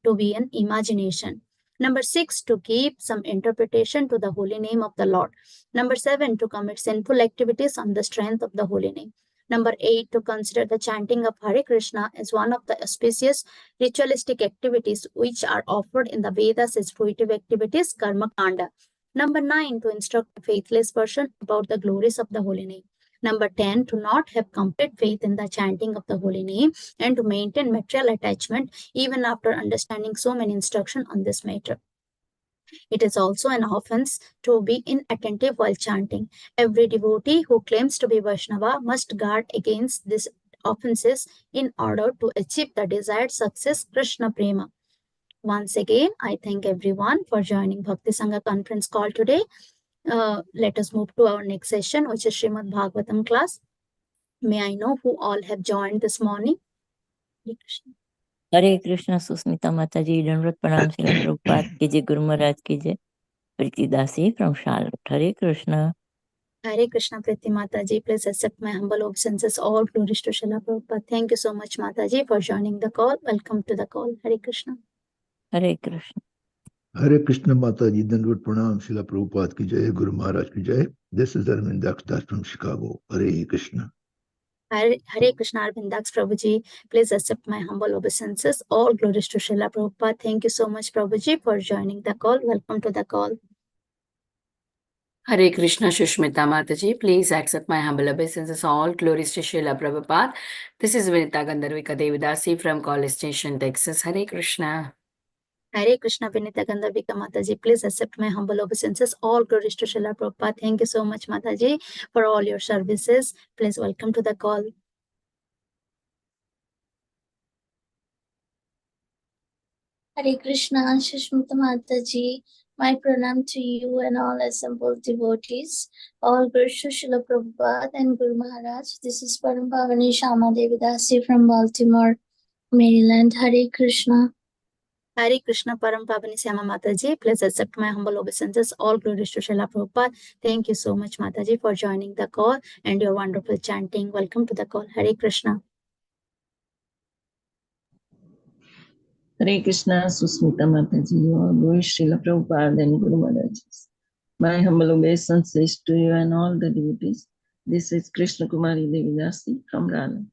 to be an imagination. Number 6, to give some interpretation to the holy name of the Lord. Number 7, to commit sinful activities on the strength of the holy name. Number 8, to consider the chanting of Hare Krishna as one of the auspicious ritualistic activities which are offered in the Vedas as fruitive activities, karma kanda. Number 9, to instruct a faithless person about the glories of the holy name. Number 10, to not have complete faith in the chanting of the holy name and to maintain material attachment even after understanding so many instructions on this matter. It is also an offense to be inattentive while chanting. Every devotee who claims to be Vaishnava must guard against these offenses in order to achieve the desired success, Krishna Prema. Once again, I thank everyone for joining Bhakti Sanga conference call today. Let us move to our next session, which is Srimad Bhagavatam class. May I know who all have joined this morning? Hare Krishna, Susmita Mataji, Dandavat Pranam, Srila Prabhupada ki jai, Guru Maharaj ki jai. Priti Dasi from Charlotte. Hare Krishna. Hare Krishna, Priti Mataji. Please accept my humble obeisances. All glories to Srila Prabhupada. Thank you so much, Mataji, for joining the call. Welcome to the call. Hare Krishna. Hare Krishna. Hare Krishna Mataji, Dandavat Pranam, Srila Prabhupada ki jai, Guru Maharaj ki jai. This is Arvindax Das from Chicago. Hare Krishna. Hare Krishna, Arvindax Prabhuji. Please accept my humble obeisances. All glories to Srila Prabhupada. Thank you so much, Prabhuji, for joining the call. Welcome to the call. Hare Krishna, Shushmita Mataji. Please accept my humble obeisances. All glories to Srila Prabhupada. This is Vinita Gandharvika Devidasi from College Station, Texas. Hare Krishna. Hare Krishna, Vinita Gandharvika Mataji. Please accept my humble obeisances. All glories to Srila Prabhupada. Thank you so much, Mataji, for all your services. Please welcome to the call. Hare Krishna, Shushmita Mataji. My pranam to you and all assembled devotees. All glories to Srila Prabhupada and Guru Maharaj. This is Paramahamsa Shama Devidasi from Baltimore, Maryland. Hare Krishna. Hare Krishna, Paramahamsa Syama Mataji. Please accept my humble obeisances. All glories to Srila Prabhupada. Thank you so much, Mataji, for joining the call and your wonderful chanting. Welcome to the call. Hare Krishna. Hare Krishna, Susmita Mataji, all glories Srila Prabhupada and Guru Maharaj. My humble obeisances to you and all the devotees. This is Krishna Kumari Devidasi from Raleigh.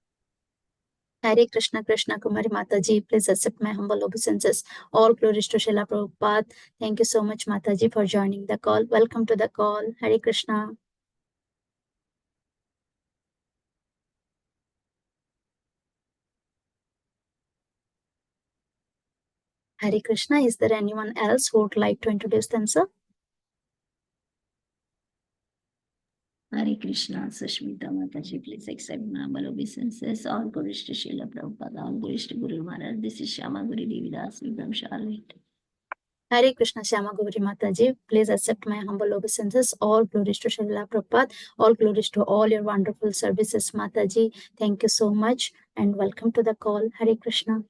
Hare Krishna, Krishna Kumari Mataji. Please accept my humble obeisances. All glories to Srila Prabhupada. Thank you so much, Mataji, for joining the call. Welcome to the call. Hare Krishna. Hare Krishna. Is there anyone else who would like to introduce themselves? Hare Krishna, Sushmita Mataji, please accept my humble obeisances. All glories to Srila Prabhupada, all glories to Guru Maharaj. This is Shama Guri Devidasi from Charlotte. Hare Krishna, Shama Gauri Mataji. Please accept my humble obeisances. All glories to Srila Prabhupada. All glories to all your wonderful services, Mataji. Thank you so much and welcome to the call. Hare Krishna.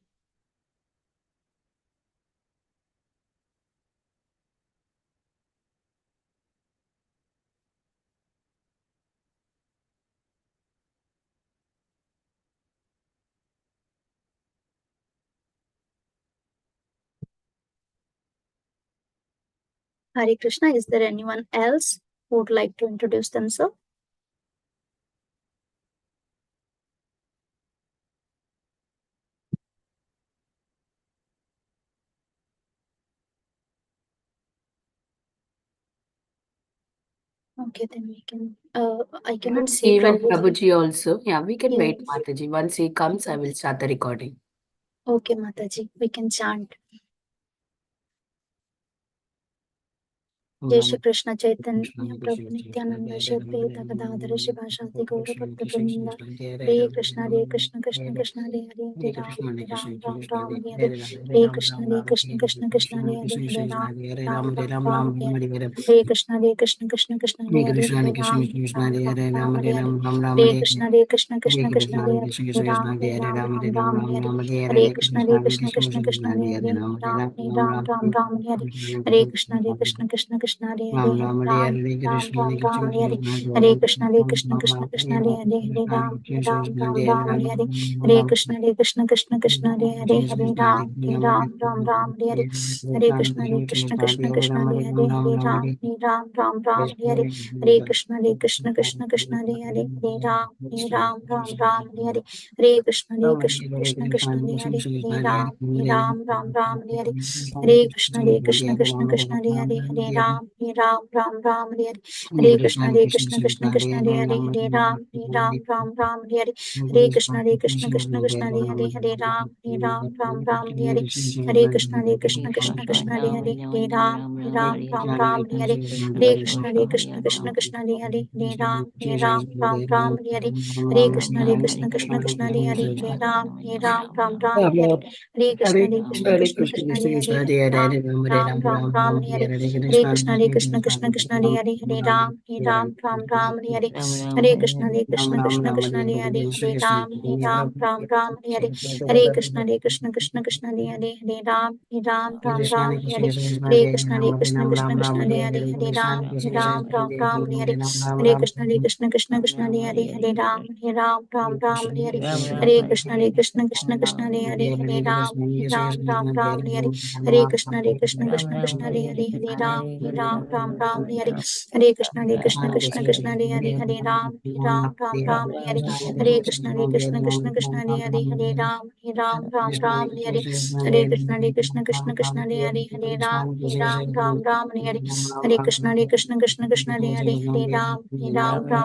Hare Krishna. Is there anyone else who would like to introduce themselves? Okay, then we can. I cannot see Even Prabhuji. Prabhuji also. Yeah, we can wait, Yes. Mataji. Once he comes, I will start the recording. Okay, Mataji. We can chant. Jai Shri Krishna Chaitanya Prabhu Nityananda Shri Advaita Gadadhara Shivasati Gaura Bhakta Vrinda. Hare Krishna Krishna Krishna Hare Hare Ram Ram Hare Krishna Krishna Krishna Hare Hare Ram Ram Hare Krishna Krishna Krishna Hare Hare Ram Hare Krishna Krishna Hare Hare Ram Hare Krishna Krishna Krishna Hare Hare Ram Hare Krishna Krishna Krishna Hare Hare Krishna Hare Ram Hare Ram Hare Hare Hare Ram Krishna Ram Hare Ram Krishna Hare Hare Hare Hare Krishna Hare Krishna Ram Krishna Ram Krishna Hare Hare Hare Hare Ram Ram Ram Hare Hare Hare Krishna Hare Krishna Krishna Krishna Hare Hare Hare Ram Ram Hare Hare Hare Krishna Hare Krishna Krishna Krishna Hare Hare Hare Ram Hare Hare Hare Krishna Hare Krishna Krishna Krishna Hare Hare Hare Ram Hare Hare Hare Krishna Hare Krishna Krishna Krishna Hare Hare Hare Ram Hare Hare Hare Krishna Hare Krishna Krishna Krishna Hare Hare Hare Ram Hare Hare Hare Krishna Hare Krishna Krishna Krishna Hare Hare Hare Ram Hare Hare Hare Krishna Hare Krishna Krishna Krishna Hare Hare Hare Ram Hare Hare Hare Krishna Hare Krishna Krishna Krishna Hare Hare Hare Ram Hare Hare Hare Krishna Hare Krishna Krishna Krishna Hare Hare Hare Ram Hare Hare Hare Krishna Hare Krishna Krishna Krishna Hare Hare Hare Ram Hare Hare Hare Krishna Hare Krishna Krishna Krishna Hare Hare Hare Ram Hare Hare Hare Krishna Hare Krishna Krishna Krishna Hare Hare Hare Ram Hare Hare Hare Krishna Hare Krishna Krishna Krishna Hare Hare Hare Ram Hare Hare Hare Krishna Hare Krishna Krishna Krishna Hare Hare Hare Ram Hare Hare Hare Krishna Hare Krishna Krishna Krishna Hare Hare Hare Ram Hare Hare Hare Krishna Hare Krishna Krishna Krishna Hare Hare Hare Ram Hare Hare Hare Krishna Hare Krishna Krishna Krishna Hare Hare Hare Ram Hare Hare Hare Krishna Hare Krishna Krishna Krishna Hare Hare Hare Ram Hare Hare Hare Krishna Hare Krishna Krishna Krishna Hare Hare Hare Ram Hare Hare Hare Krishna Hare Krishna Krishna Krishna Hare Hare Hare Ram Hare Hare Hare Krishna Hare Krishna Krishna Krishna Hare Hare Hare Ram Hare Hare Hare Krishna Hare Krishna Krishna Krishna Hare Hare Hare Ram Hare Hare Hare Krishna Hare Krishna Krishna Krishna Hare Hare Hare Ram Hare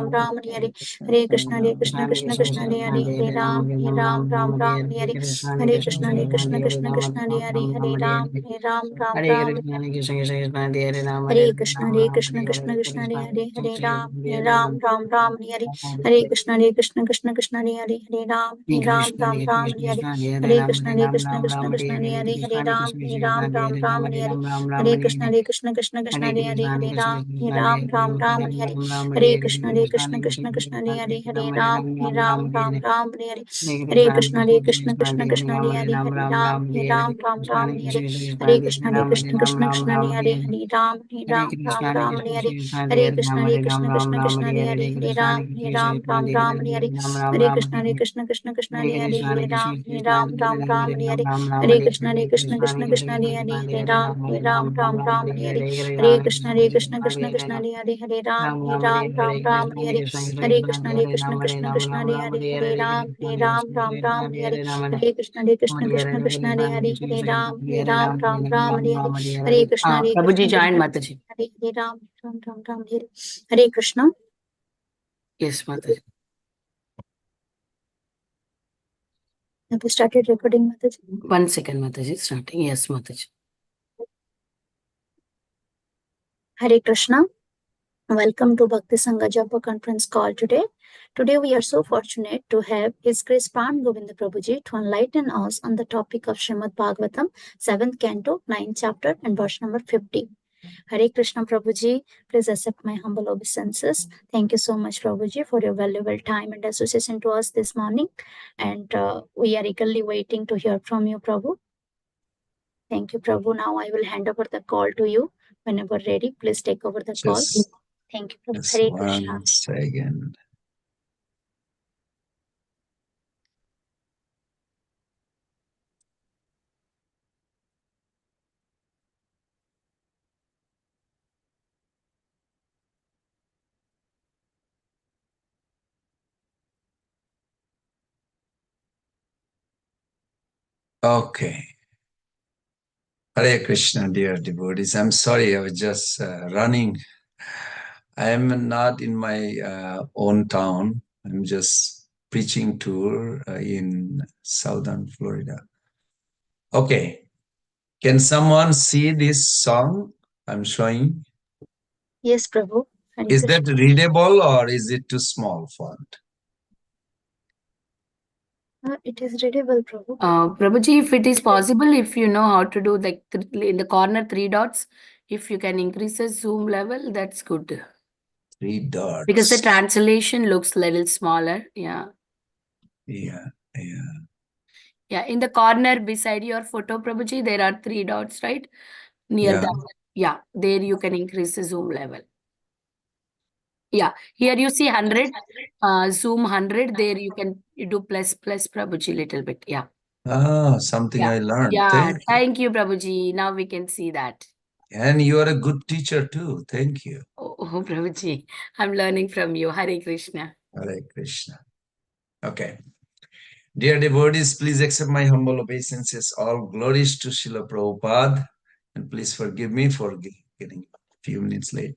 Hare Hare Krishna Hare Krishna Krishna Krishna Hare Hare Hare Ram Hare Hare Krishna Krishna Krishna Hare Hare Hare Ram Hare Hare Hare Krishna Hare Krishna Krishna Krishna Hare Hare Hare Ram Hare Hare Hare Krishna Hare Krishna Krishna Krishna Hare Hare Hare Ram Hare Hare Hare Krishna Hare Krishna Krishna Krishna Hare Hare Hare Ram Hare Hare Hare Krishna Hare Krishna Krishna Krishna Hare Hare Hare Ram Hare Hare Hare Krishna Hare Krishna Krishna Krishna Hare Hare Hare Ram Hare Hare Hare Krishna Hare Krishna Krishna Krishna Hare Hare Hare Ram Hare Hare Hare Krishna Hare Krishna Krishna Krishna Hare Hare Hare Ram Hare Hare Hare Krishna Hare Krishna Krishna Krishna Hare Hare Hare Ram Hare Hare Hare Krishna Hare Krishna Krishna Krishna Hare Hare Hare Ram Hare Hare Hare Krishna Hare Krishna Krishna Krishna Hare Hare Hare Ram Hare Hare Hare Krishna Hare Krishna Krishna Krishna Hare Hare Hare Ram Hare Hare Hare Krishna Hare Krishna Krishna Krishna Hare Hare Hare Ram Hare Hare Hare Krishna Hare Prabhuji Krishna joined Krishna Mataji. Hare Hare Ram Hare Hare Krishna. Yes, Mataji. Have you started recording, Mataji? 1 second, Mataji. Starting. Yes, Mataji. Hare Krishna. Welcome to Bhakti Sanga Japa conference call today. Today we are so fortunate to have His Grace Pran Govind Prabhuji to enlighten us on the topic of Srimad Bhagavatam, 7th canto, 9th chapter and verse number 50. Hare Krishna Prabhuji, please accept my humble obeisances. Thank you so much Prabhuji for your valuable time and association to us this morning. And we are eagerly waiting to hear from you, Prabhu. Thank you, Prabhu. Now I will hand over the call to you. Whenever ready, please take over the call. Thank you, Prabhu. Hare Krishna. 1 second. Okay. Hare Krishna, dear devotees. I'm sorry, I was just running. I am not in my own town. I'm just preaching tour in southern Florida. Okay. Can someone see this song I'm showing? Yes, Prabhu. Hare Is Krishna. that readable or is it too small font? It is readable, Prabhu. Prabhuji, if it is possible, if you know how to do like in the corner 3 dots, if you can increase the zoom level, that's good. 3 dots. Because the translation looks little smaller. Yeah. Yeah. Yeah. In the corner beside your photo, Prabhuji, there are 3 dots, right? Near Yeah. that. Yeah, there you can increase the zoom level. Yeah, here you see 100, zoom 100. There you can do plus Prabhuji little bit. Yeah. Ah, something Yeah. I learned. Yeah. Thank you. Thank you, Prabhuji. Now we can see that. And you are a good teacher too. Thank you. Oh, Prabhuji, I'm learning from you. Hare Krishna. Hare Krishna. Okay. Dear devotees, please accept my humble obeisances. All glories to Srila Prabhupada. And please forgive me for getting a few minutes late.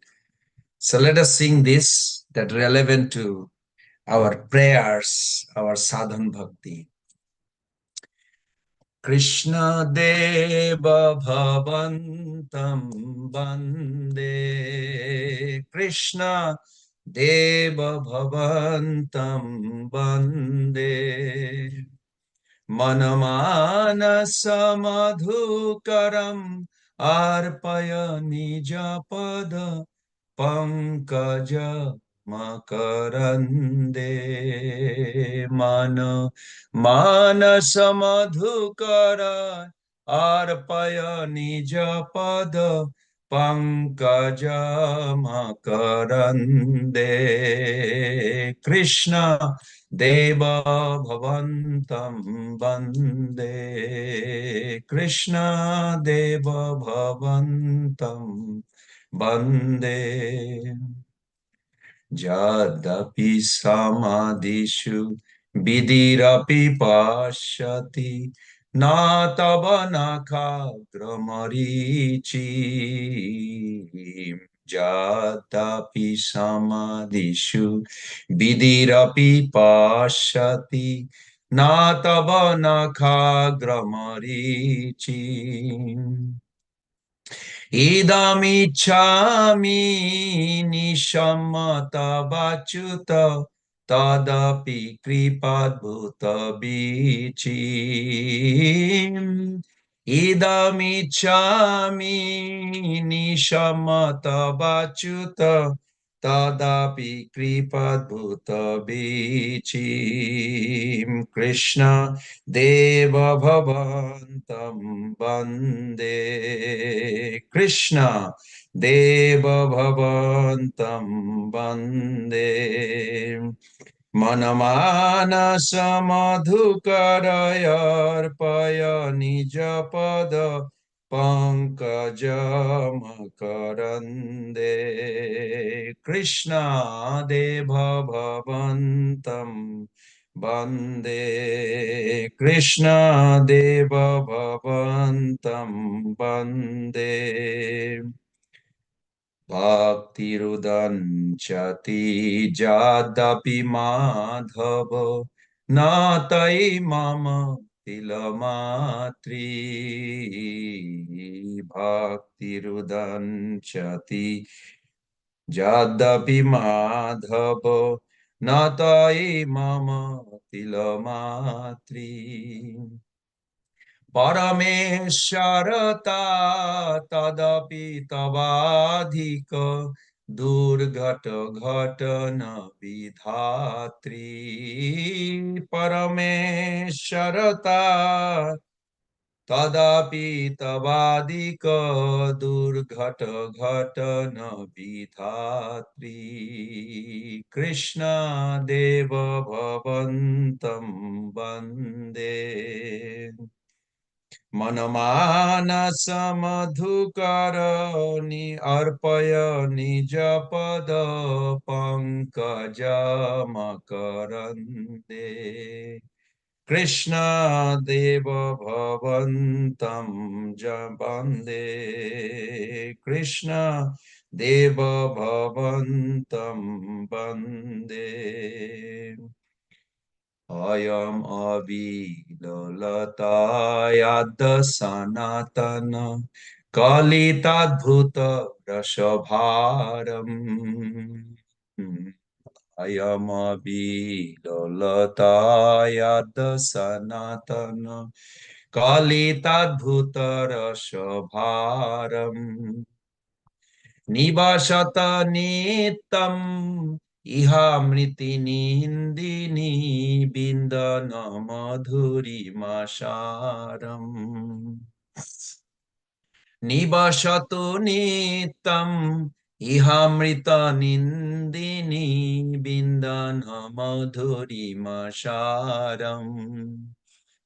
So let us sing this that relevant to our prayers, our sadhana bhakti. Krishna Deva Bhavantam Bande. Krishna Deva Bhavantam Bande. Manamana Madhukaram Arpaya Nijapada Pankaja Makarande Manasa Madhukara Arpaya Nijapada Pankaja Makarande Krishna Deva Bhavantam Bande Krishna Deva Bhavantam Bande Jadapi Samadhishu Vidirapi Pashati Natavanaka Gramarichi Jadapi Samadhishu Vidirapi Pashati Natavanaka Gramarichi Idamichami nishamata bachuta tadapi kripadbhuta bichim. Idamichami nishamata bachuta tadapi kripadbhuta bichim. Krishna Deva Bhavantam Bande Krishna Deva Bhavantam Bande Manamana Samadhukarayarpaya Nijapada Pankajamakarande Krishna Deva Bhavantam Bande Krishna Deva Bhavantam Bande Bhakti Rudanchati Jadapi Madhava Natai Mama Tilamatri Bhakti Rudanchati Jadapi Madhava Natai Mama Tilamatri Paramesharata Tadapi Tavadhika Durgata Ghatana Vidhatri Paramesharata Tadapi Tavadika Durghata Ghatana Vidhatri Krishna Deva Bhavantam Bande Manamana Samadhukarani Arpaya Nijapada Pankaja Makarande Krishna Deva Bhavantam Jabande Krishna Deva Bhavantam Bande Ayam avilalatayadda sanatana kalitadbhuta rashabharam Ayam avilalatayadda sanatana kalitadbhuta rashabharam Nivasata nitam iha mriti nindini bindana madhuri masharam. Nibashatu nitam ihamrita nindini bindana madhurima sharam.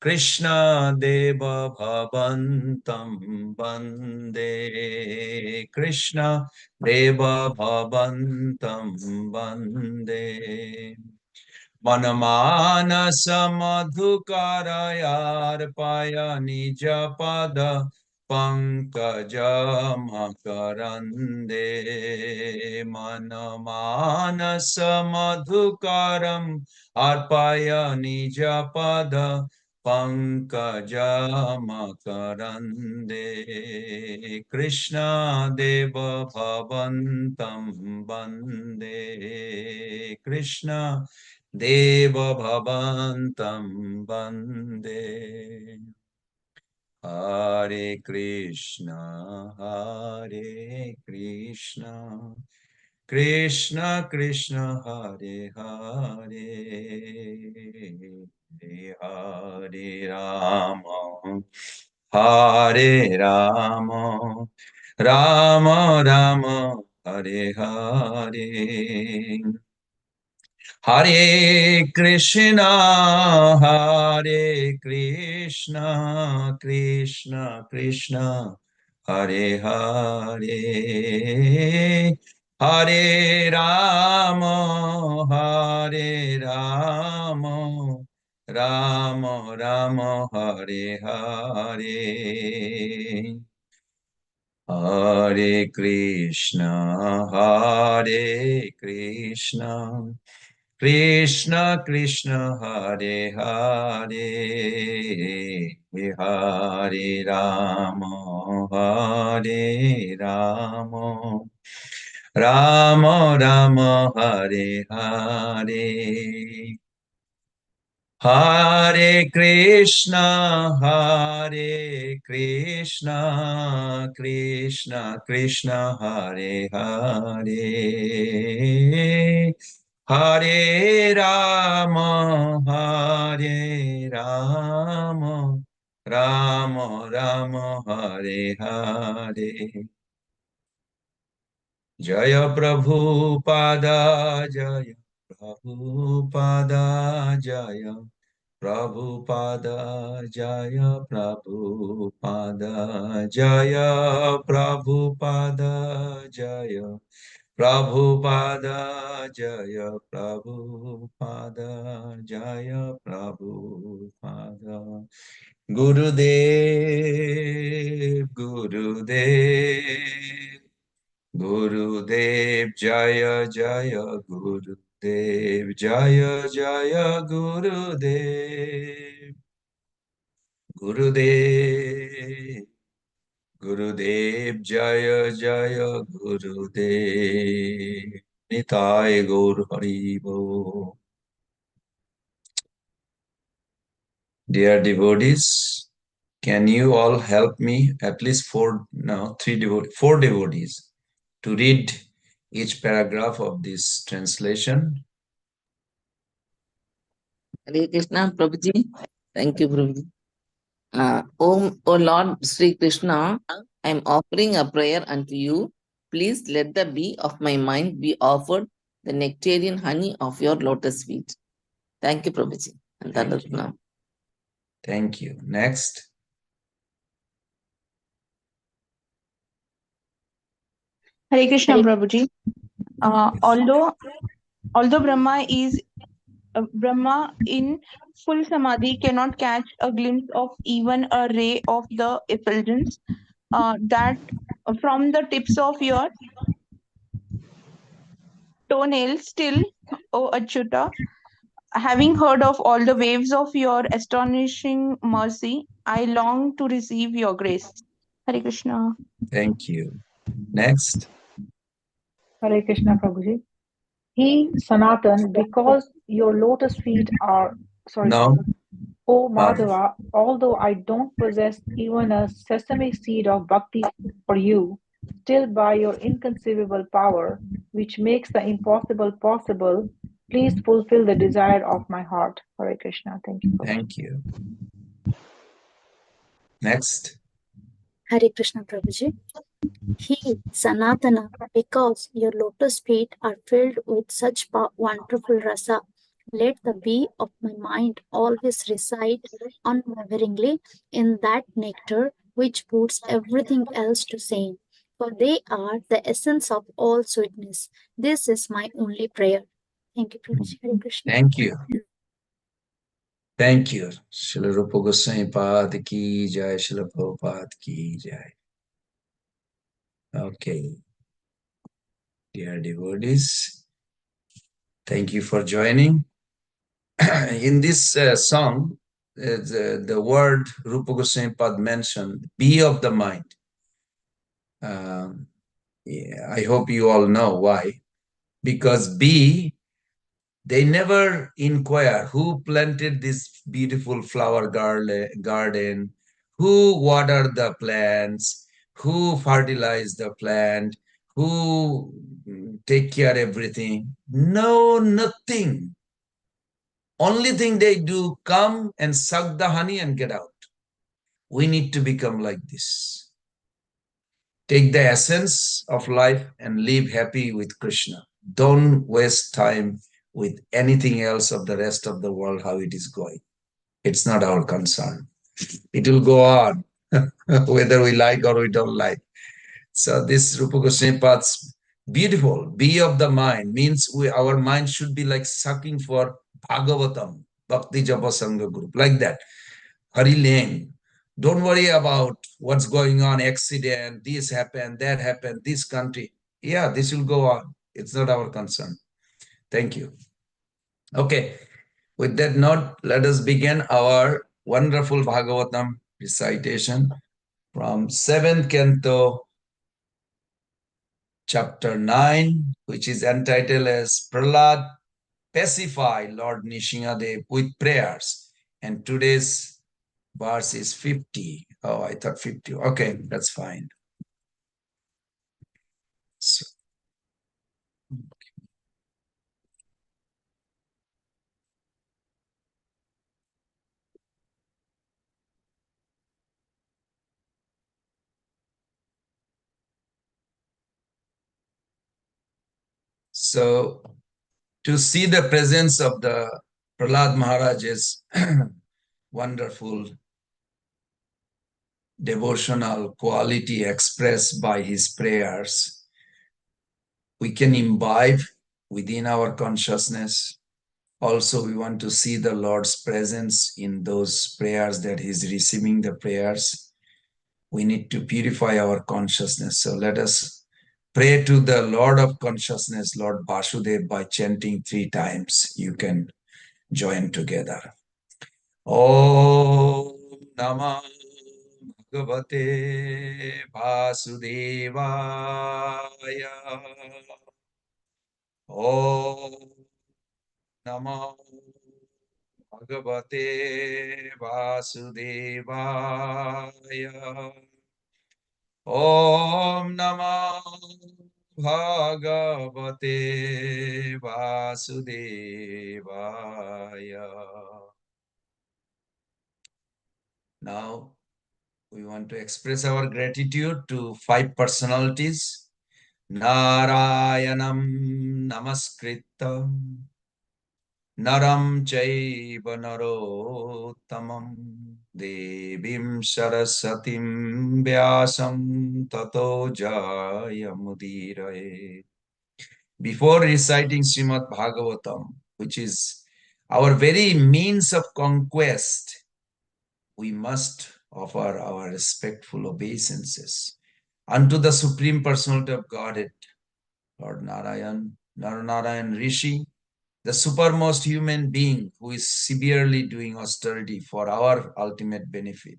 Krishna Deva Bhavantam Bande. Krishna Deva Bhavantam Bande. Manamanasa madhukarayarpaya nijapada pankajam makarande. Manamanasa madhukaram arpaya nijapada pankajam makarande. Krishna Deva Bhavantam Bande. Krishna Deva Bhavantam Bande. Hare Krishna, Hare Krishna, Krishna Krishna, Hare Hare, Hare Rama, Hare Rama, Rama Rama, Hare Hare. Hare Krishna, Hare Krishna, Krishna Krishna, Hare Hare, Hare Rama, Hare Rama, Rama Rama, Hare Hare. Hare Krishna, Hare Krishna, Krishna Krishna, Hare Hare, Hare Rama, Hare Rama, Rama Rama, Hare Hare. Hare Krishna, Hare Krishna, Krishna Krishna, Hare Hare, Hare Rama, Hare Rama, Rama Rama, Hare Hare. Jaya Prabhupada, Jaya Prabhupada, Jaya Prabhupada, Jaya Prabhupada, Jaya Prabhupada, Jaya Prabhupada, Jaya Prabhupada, Jaya Prabhupada. Gurudev, Gurudev, Gurudev, Jaya Jaya Gurudev, Jaya Jaya Gurudev, Gurudev, Gurudev, Jaya Jaya Gurudev, Nitai Gaur Hari Bo. Dear devotees, can you all help me, at least four devotees, to read each paragraph of this translation? Hare Krishna, Prabhuji. Thank you, Prabhuji. O Lord Sri Krishna, I am offering a prayer unto you. Please let the bee of my mind be offered the nectarian honey of your lotus feet. Thank you, Prabhuji. And Thank you. Thank you. Next. Hare Krishna, Prabhuji. Although Brahma in full samadhi cannot catch a glimpse of even a ray of the effulgence that from the tips of your toenails, still, O Achyuta, having heard of all the waves of your astonishing mercy, I long to receive your grace. Hare Krishna. Thank you. Next. Hare Krishna, Prabhuji. He, Sanatan, because your lotus feet are, No. Oh Madhava, although I don't possess even a sesame seed of bhakti for you, still by your inconceivable power, which makes the impossible possible, please fulfill the desire of my heart. Hare Krishna. Thank you. Thank you. Next. Hare Krishna Prabhuji. He, Sanatana, because your lotus feet are filled with such wonderful rasa, let the bee of my mind always reside unwaveringly in that nectar which puts everything else to shame. For they are the essence of all sweetness. This is my only prayer. Thank you, Prabhuji. Hare Krishna. Thank you. Thank you. Srila Rupa Goswami Pad ki jai, Srila Prabhupada ki jai. Okay. Dear devotees, thank you for joining. In this song, the word Rupa Goswami Pad mentioned, be of the mind. Yeah, I hope you all know why. Because they never inquire who planted this beautiful flower garden, who watered the plants, who fertilized the plant, who take care everything. No, nothing. Only thing they do, come and suck the honey and get out. We need to become like this. Take the essence of life and live happy with Krishna. Don't waste time with anything else of the rest of the world, how it is going. It's not our concern. It will go on, whether we like or we don't like. So this Rupa Goswami Pad's beautiful. Be of the mind means our mind should be like sucking for Bhagavatam, Bhakti Japa Sanga group, like that. Hari Lane. Don't worry about what's going on, accident, this happened, that happened, this country. Yeah, this will go on. It's not our concern. Thank you. Okay, with that note, let us begin our wonderful Bhagavatam recitation from 7th canto, chapter 9, which is entitled as Prahlad Pacify Lord Nishingadev with prayers. And today's verse is 50. Oh, I thought 50. Okay, that's fine. So to see the presence of the Prahlad Maharaj's wonderful devotional quality expressed by his prayers, we can imbibe within our consciousness. Also, we want to see the Lord's presence in those prayers that he's receiving the prayers. We need to purify our consciousness. So let us pray to the Lord of consciousness, Lord Vasudev, by chanting 3 times. You can join together. Om Namah Bhagavate Vasudevaya. Om Namah Bhagavate Vasudevaya. Om Namah Bhagavate Vasudevaya. Now, we want to express our gratitude to 5 personalities. Narayanam Namaskritam Naram Chaiva Narottamam Devim Sarasatim Vyasam Tato Jayamudiraye. Before reciting Srimad Bhagavatam, which is our very means of conquest, we must offer our respectful obeisances unto the Supreme Personality of Godhead, Lord Narayan, Narayan Rishi, the supermost human being who is severely doing austerity for our ultimate benefit.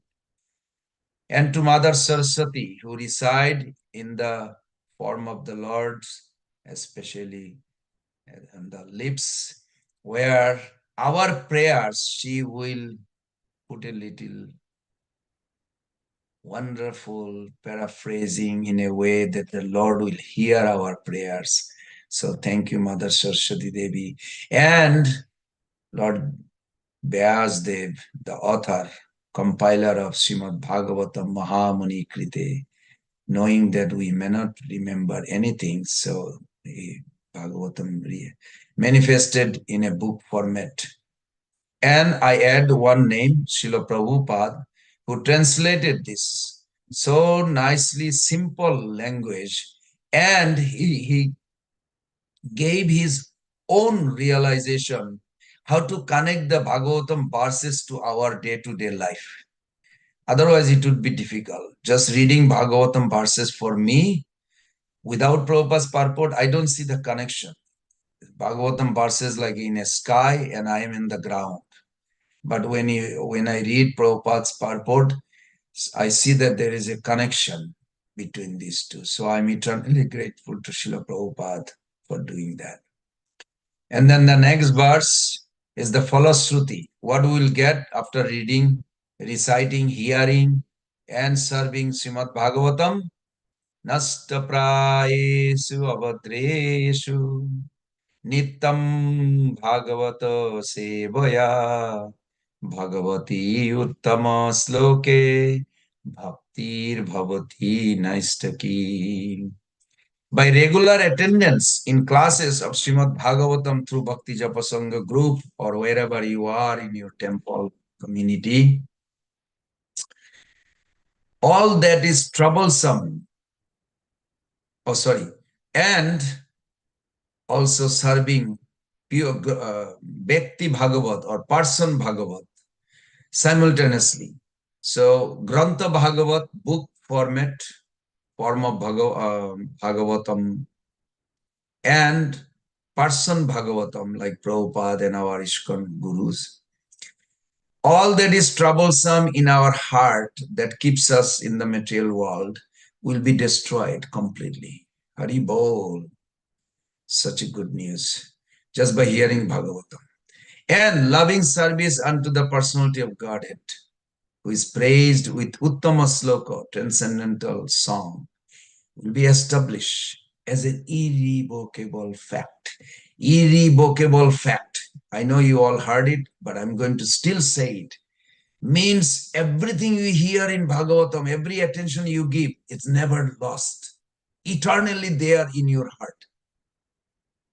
And to Mother Saraswati, who reside in the form of the Lord, especially on the lips, where our prayers, she will put a little wonderful paraphrasing in a way that the Lord will hear our prayers. So thank you, Mother Saraswati Devi. And Lord Vyasdev, the author, compiler of Srimad Bhagavatam Mahamuni Krite, knowing that we may not remember anything, so Bhagavatam manifested in a book format. And I add one name, Srila Prabhupada, who translated this so nicely, simple language, and he gave his own realization how to connect the Bhagavatam verses to our day-to-day life. Otherwise, it would be difficult. Just reading Bhagavatam verses for me, without Prabhupada's purport, I don't see the connection. Bhagavatam verses like in a sky and I am in the ground. But when I read Prabhupada's purport, I see that there is a connection between these two. So I'm eternally grateful to Srila Prabhupada for doing that. And then the next verse is the Falashruti. What we will get after reading, reciting, hearing, and serving Srimad Bhagavatam? Nasta prayesu avadreshu nitam bhagavata sevaya bhagavati uttama sloke bhaktir bhavati naistaki. By regular attendance in classes of Srimad Bhagavatam through Bhakti Japa Sanga group or wherever you are in your temple community, all that is troublesome, and also serving pure Bhakti Bhagavat or person Bhagavat simultaneously. So Grantha Bhagavat, book format, form of Bhagavatam, and person Bhagavatam like Prabhupada and our ISKCON gurus. All that is troublesome in our heart that keeps us in the material world will be destroyed completely. Hari Bol. Such a good news. Just by hearing Bhagavatam. And loving service unto the personality of Godhead, who is praised with Uttama Sloka, transcendental song, will be established as an irrevocable fact. Irrevocable fact. I know you all heard it, but I'm going to still say it. Means everything you hear in Bhagavatam, every attention you give, it's never lost. Eternally there in your heart.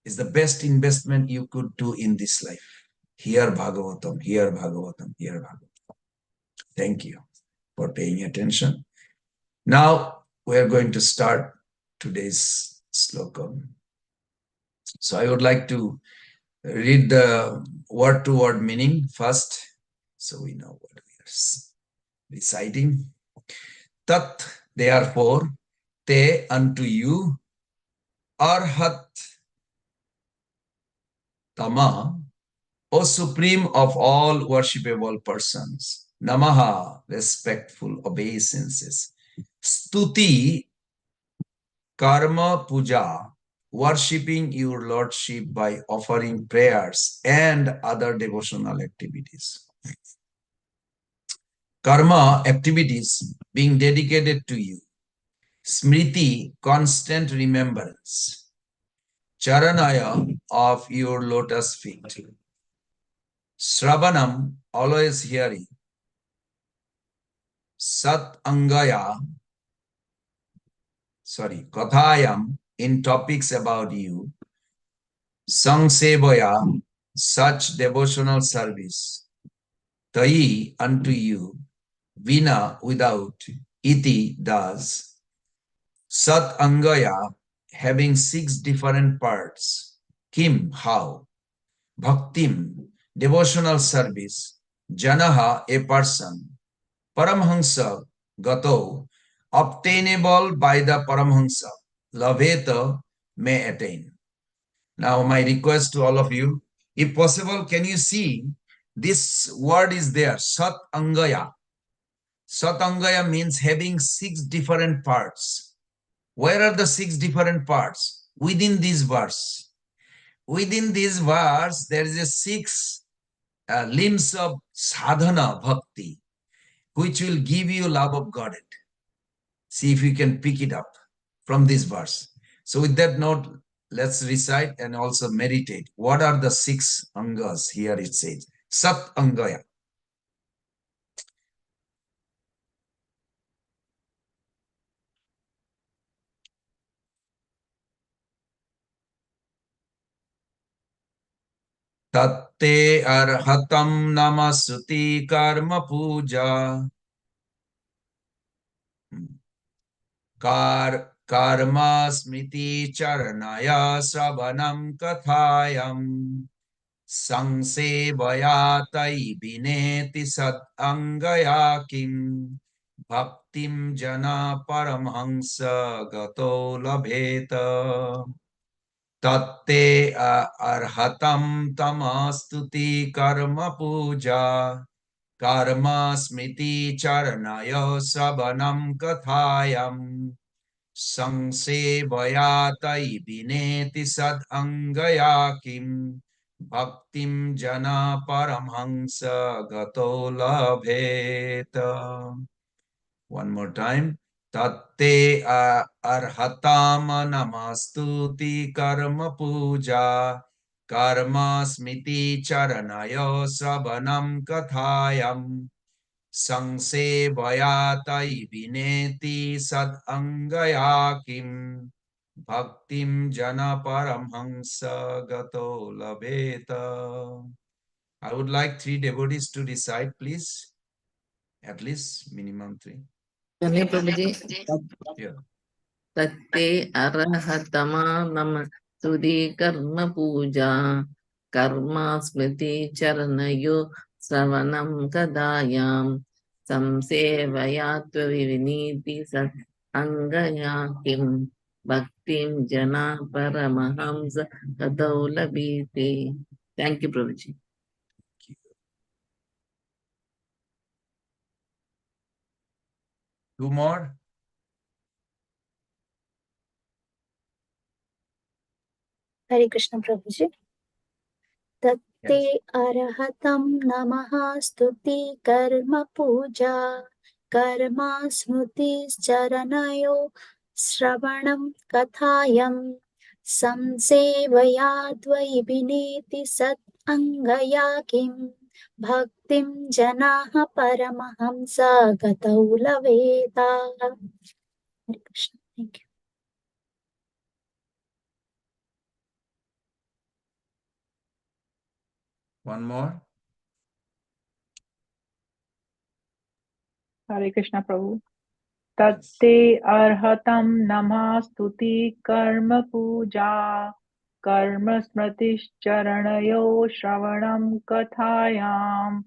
Is the best investment you could do in this life. Hear Bhagavatam, hear Bhagavatam, hear Bhagavatam. Thank you for paying attention. Now we are going to start today's sloka. So I would like to read the word-to-word meaning first, so we know what we are reciting. Tat, therefore, te, unto you, arhat, Tama, O Supreme of all worshipable persons. Namaha, respectful obeisances. Stuti, karma puja, worshipping your lordship by offering prayers and other devotional activities. Karma, activities being dedicated to you. Smriti, constant remembrance. Charanaya, of your lotus feet. Sravanam, always hearing. Sat Angaya, Kathayam, in topics about you. Sangsevaya, such devotional service. Tai, unto you. Vina, without. Iti, thus. Sat Angaya, having 6 different parts. Kim, how. Bhaktim, devotional service. Janaha, a person. Paramahamsa, gato, obtainable by the Paramahamsa. Laveta, may attain. Now my request to all of you, if possible, can you see this word is there, Sat Angaya. Sat Angaya means having 6 different parts. Where are the 6 different parts? Within this verse. Within this verse, there is a 6 limbs of sadhana, bhakti, which will give you love of Godhead. See if you can pick it up from this verse. So with that note, let's recite and also meditate. What are the 6 angas? Here it says, Sat Angaya. Tatte arhatam namasuti karma puja. Karma smriti charanaya sravanam kathayam. Sangsevayātai vineti sad angaya kim. Bhaktim jana paramhamsa gato labheta. Tatte arhatam tamastuti karma puja. Karma smriti charanaya savanam kathayam. Sangsevayātai vineti sad angaya kim. Bhaktim jana paramhamsa gato labheta. One more time. Tatte arhatam namastuti karma puja. Karma smiti charanayo savanam kathayam. Sangsevayātai vineti sad angaya kim. Bhaktim jana paramhamsa gato labheta. I would like 3 devotees to recite, please. At least minimum 3. Kani Prabhuji, Yeah. Tatte arahatama nama sudi karma puja karma smriti charanayo savanam kadayam samsevayatva viviniti sat angaya kim bhaktim jana paramahamsa kadau labhite. Thank you, Prabhuji. Two more. Hare Krishna Prabhuji. Tatte arahatam namaha stuti karma puja karma smrti charanayo sravanam kathayam samsevayadvai vineti sat angaya kim bhaktim janaha paramahamsa gatau laveta. Hare Krishna. Thank you. One more. Hare Krishna Prabhu. Tatte arhatam namah stuti karma puja karma smritish charanayo shravanam kathayam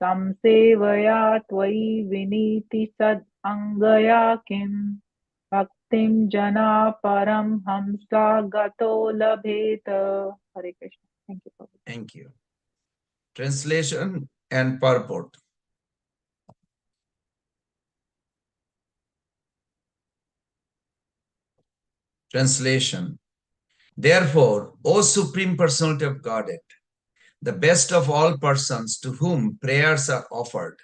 samsevaya Twaii viniti sad angaya kim bhaktim jana param hamsa gato labheta. Hare Krishna. Thank you, Prabhu. Thank you. Translation and purport. Translation. Therefore, O Supreme Personality of Godhead, the best of all persons to whom prayers are offered,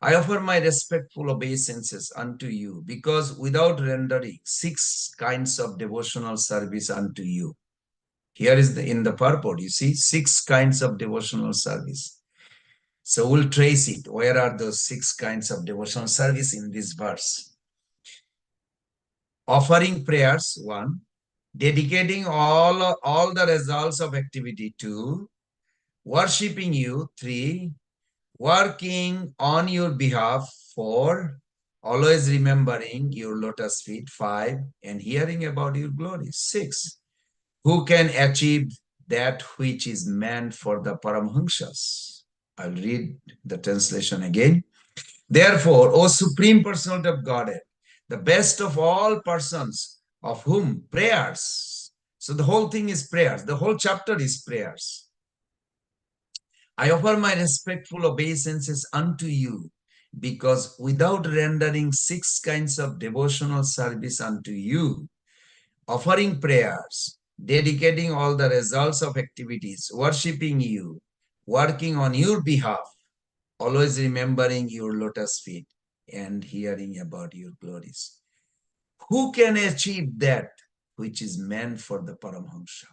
I offer my respectful obeisances unto you, because without rendering 6 kinds of devotional service unto you. Here is in the purport, you see, 6 kinds of devotional service. So we'll trace it. Where are those 6 kinds of devotional service in this verse? Offering prayers, 1. Dedicating all the results of activity, 2. Worshipping you, 3. Working on your behalf, 4. Always remembering your lotus feet, 5. And hearing about your glory, 6. Who can achieve that which is meant for the Paramahamsas? I'll read the translation again. Therefore, O Supreme Personality of Godhead, the best of all persons of whom prayers. So the whole thing is prayers. The whole chapter is prayers. I offer my respectful obeisances unto you, because without rendering 6 kinds of devotional service unto you, offering prayers, dedicating all the results of activities, worshipping you, working on your behalf, always remembering your lotus feet, and hearing about your glories. Who can achieve that which is meant for the Paramahamsa?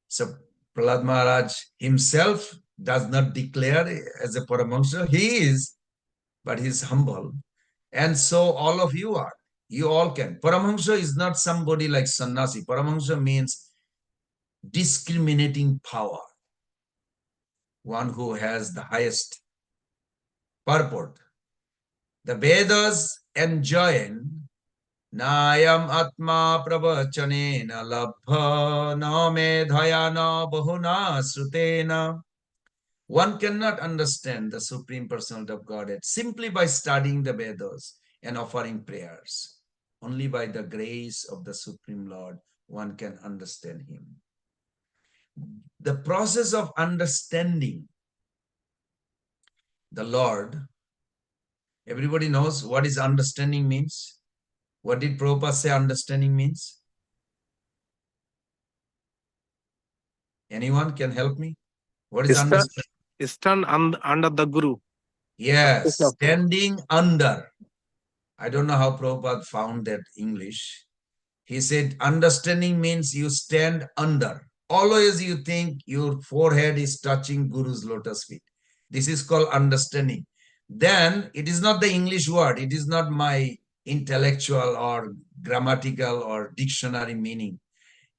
So Prahlad Maharaj himself does not declare as a Paramahamsa. He is, but he is humble. And so all of you are. You all can. Paramahamsa is not somebody like sannyasi. Paramahamsa means discriminating power, one who has the highest purport. The Vedas enjoin Nayam Atma Pravachanena Labha Na Medhayana Bahuna Srutena. One cannot understand the Supreme Personality of Godhead simply by studying the Vedas and offering prayers. Only by the grace of the Supreme Lord one can understand Him. The process of understanding the Lord, everybody knows what is understanding means. What did Prabhupada say understanding means? Anyone can help me? What is understanding? Stand under the Guru. Yes, standing under. I don't know how Prabhupada found that English. He said understanding means you stand under. Always you think your forehead is touching Guru's lotus feet. This is called understanding. Then it is not the English word. It is not my intellectual or grammatical or dictionary meaning.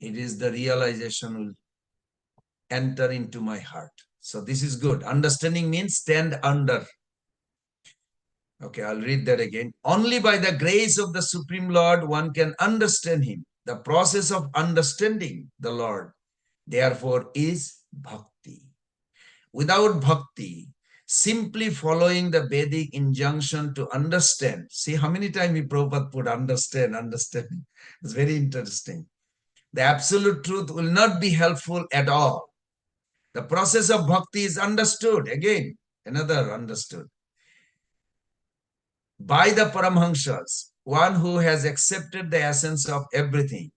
It is the realization will enter into my heart. So this is good. Understanding means stand under. Okay, I'll read that again. Only by the grace of the Supreme Lord one can understand Him. The process of understanding the Lord, therefore, is bhakti. Without bhakti, simply following the Vedic injunction to understand. See how many times Prabhupada put understand. It's very interesting. The absolute truth will not be helpful at all. The process of bhakti is understood. Again, another understood. By the Paramahamsas, one who has accepted the essence of everything.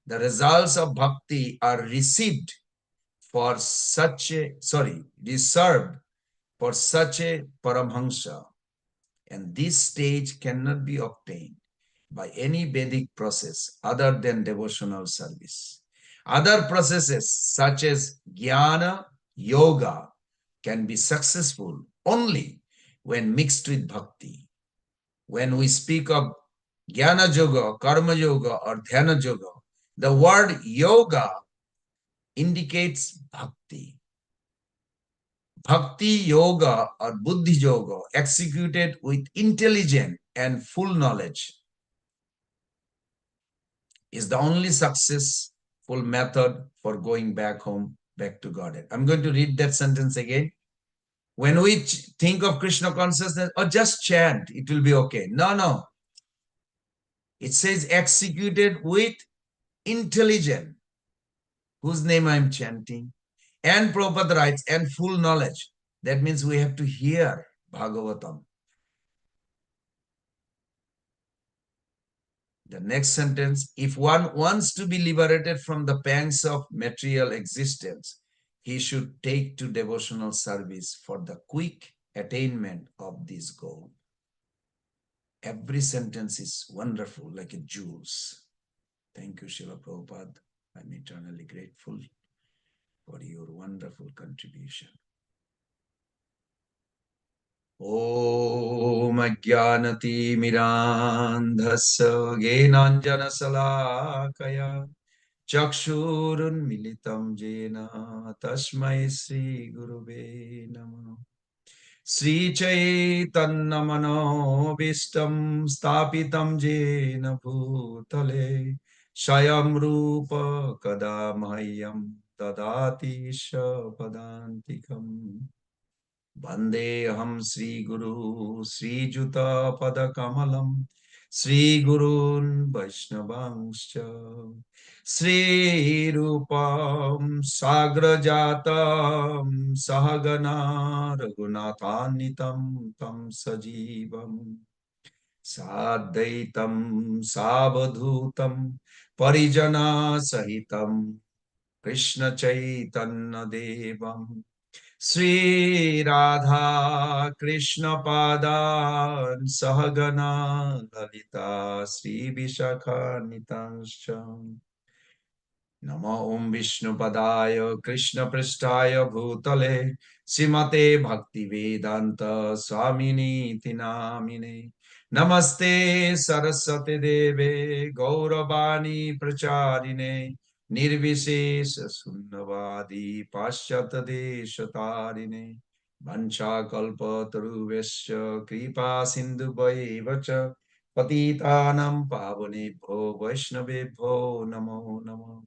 The results of bhakti are received for such a, reserved for such a Paramahamsa. And this stage cannot be obtained by any Vedic process other than devotional service. Other processes such as jnana, yoga can be successful only when mixed with bhakti. When we speak of jnana yoga, karma yoga or dhyana yoga, the word yoga indicates bhakti. Bhakti yoga or buddhi yoga executed with intelligence and full knowledge is the only successful method for going back home, back to Godhead. I'm going to read that sentence again. When we think of Krishna consciousness, or just chant, it will be okay. No. It says executed with intelligence. Whose name I'm chanting? And Prabhupada writes, and full knowledge. That means we have to hear Bhagavatam. The next sentence, if one wants to be liberated from the pangs of material existence, he should take to devotional service for the quick attainment of this goal. Every sentence is wonderful, like a jewels. Thank you, Srila Prabhupada. I'm eternally grateful for your wonderful contribution. Om Ajnanati Mirandhasya Gyenanjana Salakaya Chakshurun Militam Jena Tasmai Sri Gurube Namah Sri Chaitanya Manobishtam Stapitam Jena Bhutale Shayam Rupa Kadamahyam Tadati Shapadantikam Vandeham Sri Guru Sri Juta Padakamalam Sri Gurun Vaishnavangscha Sri Rupam Sagrajatam Sahagana Raghunatanitam Tam Sajivam Sadaitam Savadhutam Parijana Sahitam Krishna Chaitanya Devam Sri Radha Krishna Padan Sahagana Lalita Sri Vishakha Nitanscha Namo Om Vishnu Padaya Krishna Prishtaya Bhutale Srimate Bhakti Vedanta Swamini Tinamine Namaste Saraswati Deve Gauravani Pracharine Nirvishesha Sunnavadi Paschatadeshatarine Vancha Kalpa Taruvesya Kripa Sindhu Vacha Patitanam Pavanebho Vaishnavebho Namo Namo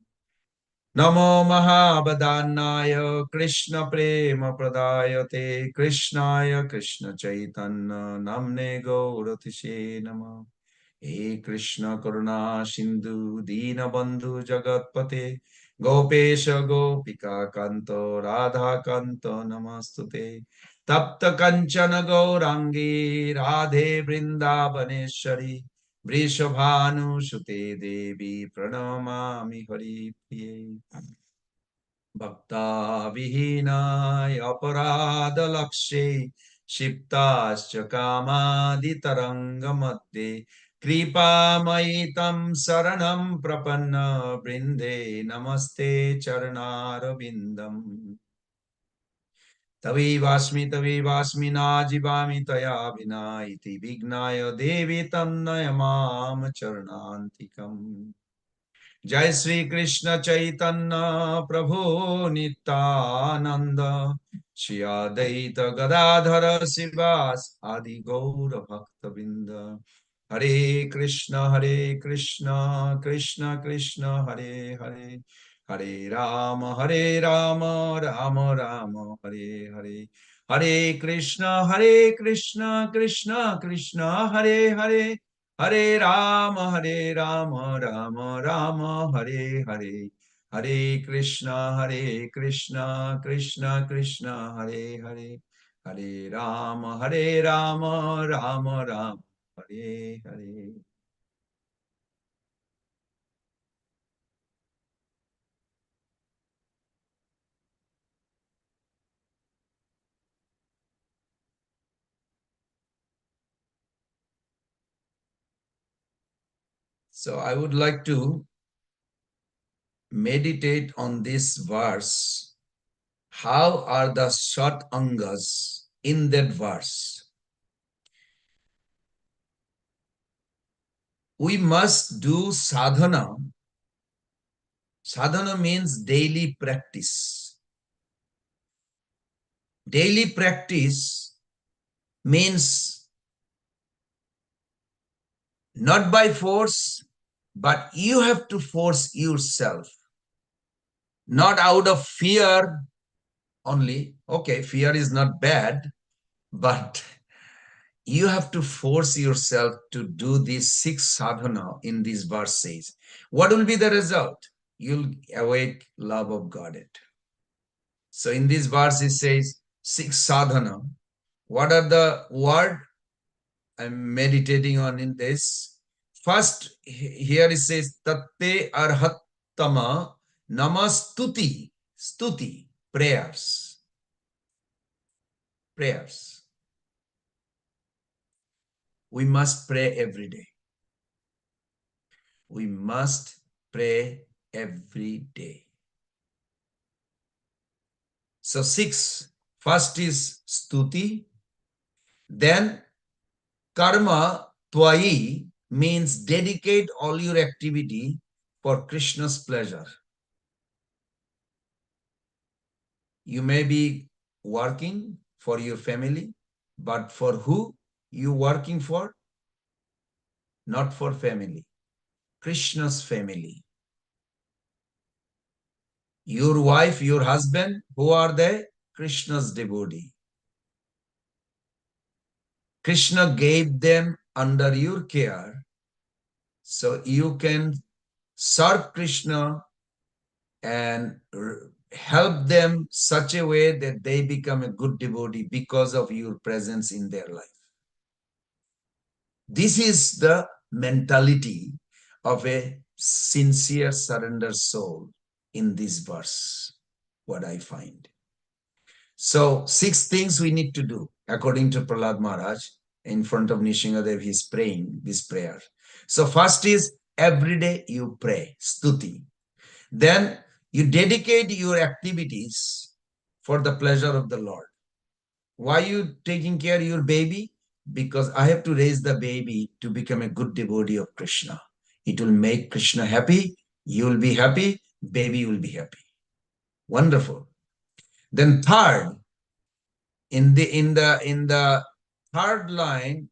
Namo Mahabhadanaya Krishna Prema Pradayate Krishnaya Krishna Chaitanya Namne Gauratise Nama He Krishna Karuna Sindhu Dina Bandhu Jagatpate Gopesha Gopika Kanto Radha Kanto Namastute Tapta Kanchana Gaurangi Radhe Vrindavaneshwari Vrishabhanu Sute Devi Pranamami Hari Priye Bhakta Vihinay Aparada Lakshe Shiptascha Kamadi Taranga Madde Kripa Maitam Saranam Prapanna Brinde Namaste Charanara Vindam Tavi Vasmi Najivami Taya Vina Iti Vignaya Devi Tannayamam Charanantikam Jai Sri Krishna Chaitanya Prabhu Nityananda Shri Adaita Gadadhara Sivas Adi Gaura Bhakta Binda Hare Krishna Krishna Krishna Hare Hare Hare Rama Rama Rama Hare Hare Hare Krishna Krishna Krishna Hare Hare Hare Rama Rama Rama Hare Hare Hare Krishna Krishna Krishna Hare Hare Hare Rama Rama Rama Hare Hare. So I would like to meditate on this verse. How are the short angas in that verse? We must do sadhana. Sadhana means daily practice. Daily practice means not by force, but you have to force yourself. Not out of fear only. Okay, fear is not bad, but you have to force yourself to do these 6 sadhana in these verses. What will be the result? You'll awake love of Godhead. So in this verse it says 6 sadhana. What are the word I'm meditating on in this? First, here it says Tatte Arhattama Namastuti. Stuti, prayers. Prayers. We must pray every day. We must pray every day. So 6. First is Stuti. Then Karma Twaii means dedicate all your activity for Krishna's pleasure. You may be working for your family, but for who you working for? Not for family. Krishna's family. Your wife, your husband, who are they? Krishna's devotee. Krishna gave them under your care, so you can serve Krishna and help them such a way that they become a good devotee because of your presence in their life. This is the mentality of a sincere surrender soul in this verse, what I find. So 6 things we need to do according to Prahlad Maharaj. In front of Nishingadev, he's praying this prayer. So first is every day you pray, stuti. Then you dedicate your activities for the pleasure of the Lord. Why are you taking care of your baby? Because I have to raise the baby to become a good devotee of Krishna. It will make Krishna happy. You will be happy. baby will be happy. Wonderful. Then third, in the third line,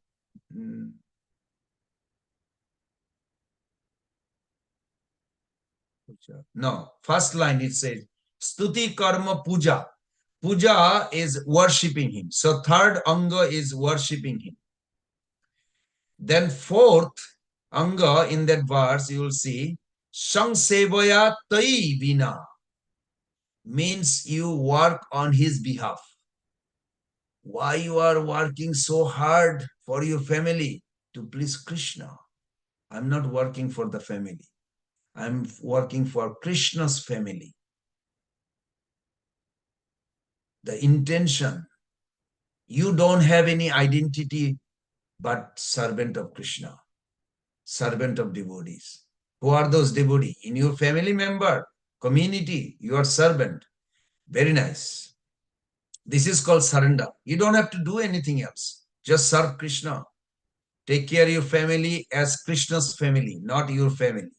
no, first line it says Stuti Karma Puja. Puja is worshipping him. So third anga is worshipping him. Then fourth anga in that verse you will see Sang Sevaya Tai Vina, means you work on his behalf. Why you are working so hard for your family? To please Krishna. I'm not working for the family. I'm working for Krishna's family. The intention, you don't have any identity but servant of Krishna, servant of devotees. Who are those devotees? In your family member, community, you are servant. Very nice. This is called surrender. You don't have to do anything else. Just serve Krishna. Take care of your family as Krishna's family, not your family.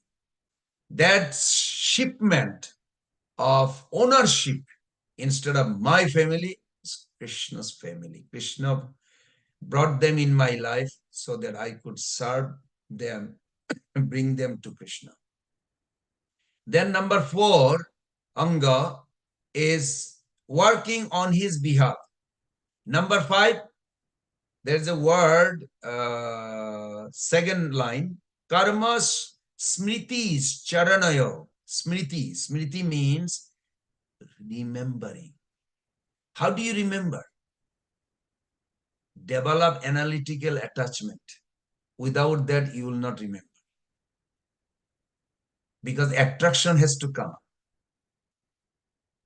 That shipment of ownership instead of my family is Krishna's family. Krishna brought them in my life so that I could serve them and bring them to Krishna. Then number 4, anga, is working on his behalf. Number 5, there's a word, second line, karmas smritis charanayo. Smriti means remembering. How do you remember? Develop analytical attachment. Without that, you will not remember. Because attraction has to come.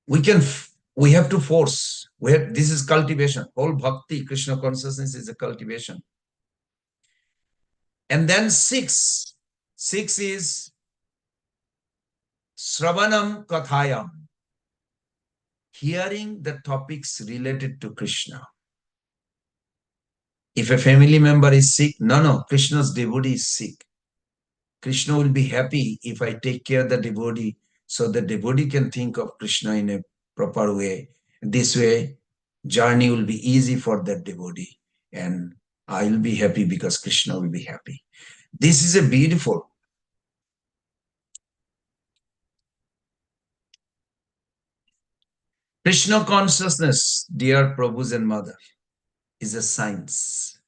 We have to force. This is cultivation. All bhakti, Krishna consciousness is a cultivation. And then 6 is Sravanam Kathayam, hearing the topics related to Krishna. If a family member is sick, no, Krishna's devotee is sick. Krishna will be happy if I take care of the devotee so the devotee can think of Krishna in a proper way. This way, journey will be easy for that devotee and I will be happy because Krishna will be happy. This is a beautiful. Krishna consciousness, dear Prabhus and Mother, is a science.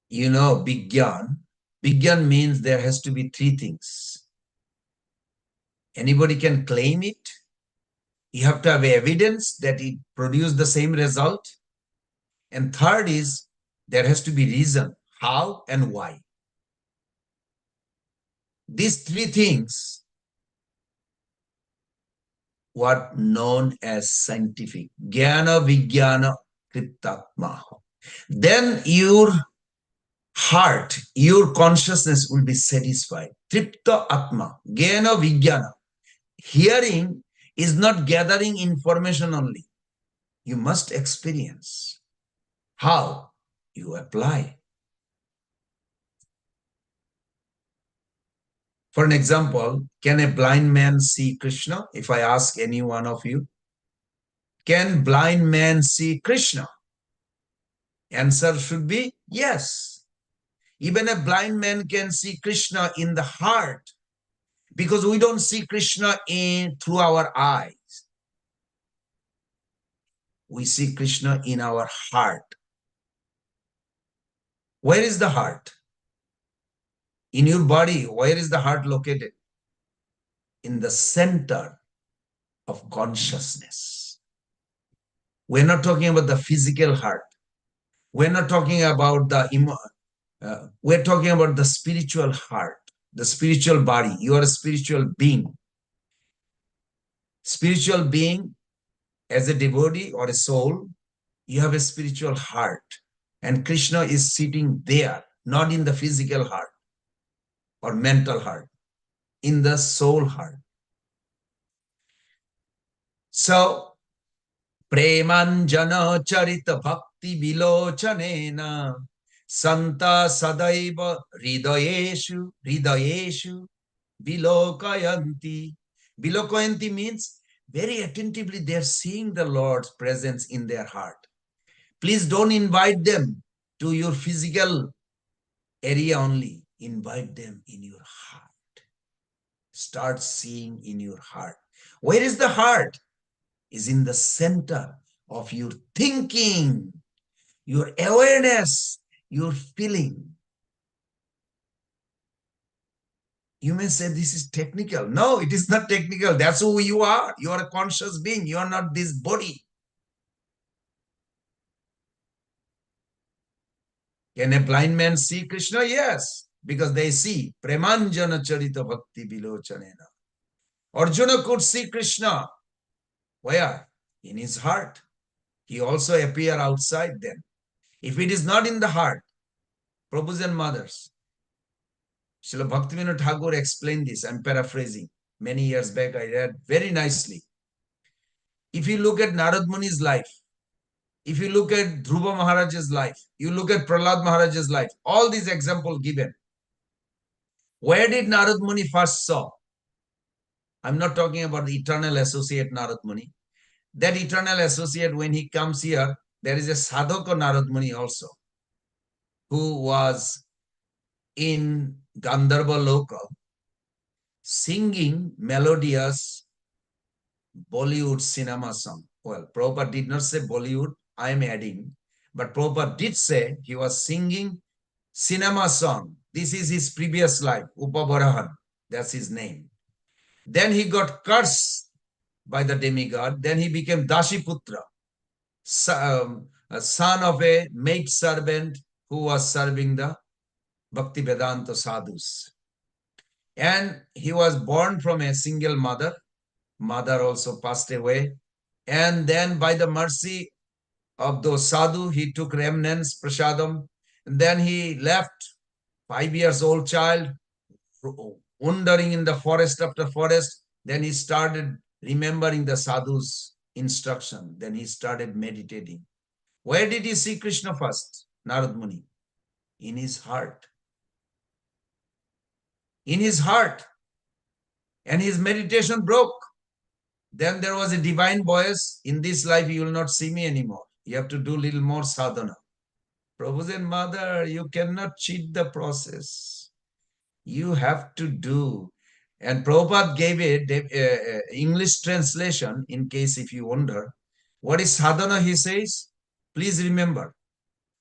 You know, Bigyan. Bigyan means there has to be 3 things. Anybody can claim it. You have to have evidence that it produced the same result. And third is, there has to be reason, how and why. These 3 things were known as scientific. Jnana, Vijnana, Kritatma. Then your heart, your consciousness will be satisfied. Tripta Atma, Jnana, Vijnana. Hearing is not gathering information only. You must experience. How? You apply. For an example, can a blind man see Krishna? If I ask any one of you, can blind man see Krishna? Answer should be yes. Even a blind man can see Krishna in the heart because we don't see Krishna through our eyes. We see Krishna in our heart. Where is the heart? In your body, where is the heart located? In the center of consciousness. We're not talking about the physical heart. We're not talking about we're talking about the spiritual heart, the spiritual body. You are a spiritual being. Spiritual being, as a devotee or a soul, you have a spiritual heart. And Krishna is sitting there, not in the physical heart or mental heart, in the soul heart. So, Premanjana Charita Bhakti Vilochanena Santa Sadaiva Hridayeshu Bilokayanti. Bilokayanti means very attentively they are seeing the Lord's presence in their heart. Please don't invite them to your physical area only. Invite them in your heart. Start seeing in your heart. Where is the heart? Is in the center of your thinking, your awareness, your feeling. You may say this is technical. No, it is not technical. That's who you are. You are a conscious being. You are not this body. Can a blind man see Krishna? Yes, because they see Premanjana Charita Bhakti Bilochanena. Arjuna could see Krishna. Where? In his heart. He also appear outside them. If it is not in the heart, Prabhus and mothers, Srila Bhaktivinoda Thakur explained this. I'm paraphrasing. Many years back I read very nicely. If you look at Narad Muni's life, if you look at Dhruva Maharaj's life, you look at Prahlad Maharaj's life, all these examples given. Where did Narad Muni first saw? I'm not talking about the eternal associate Narad Muni. That eternal associate, when he comes here, there is a sadhaka Narad Muni also, who was in Gandharva Loka singing melodious Bollywood cinema song. Well, Prabhupada did not say Bollywood, I am adding, but Prabhupada did say he was singing cinema song. This is his previous life, Upabarahan, that's his name. Then he got cursed by the demigod. Then he became Dashiputra, a son of a maid servant who was serving the Bhakti Vedanta sadhus. And he was born from a single mother. Mother also passed away. And then by the mercy of those sadhu, he took remnants, prasadam. And then he left, 5 years old child, wandering in the forest after forest. Then he started remembering the sadhu's instruction. Then he started meditating. Where did he see Krishna first? Narad Muni. In his heart. In his heart. And his meditation broke. Then there was a divine voice. In this life, you will not see me anymore. You have to do a little more sadhana. Prabhu and mother, you cannot cheat the process. You have to do. And Prabhupada gave it English translation in case if you wonder. What is sadhana, he says? Please remember,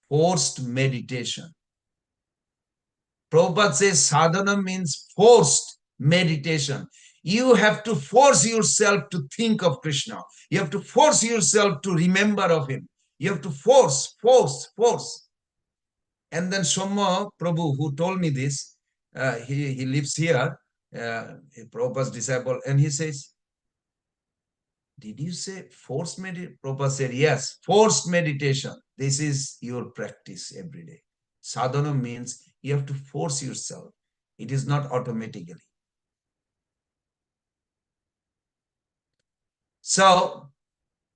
forced meditation. Prabhupada says sadhana means forced meditation. You have to force yourself to think of Krishna. You have to force yourself to remember of him. You have to force. And then Soma Prabhu, who told me this, he lives here, Prabhupada's disciple, and he says, did you say forced meditation? Prabhupada said, yes, forced meditation. This is your practice every day. Sadhana means you have to force yourself. It is not automatically. So,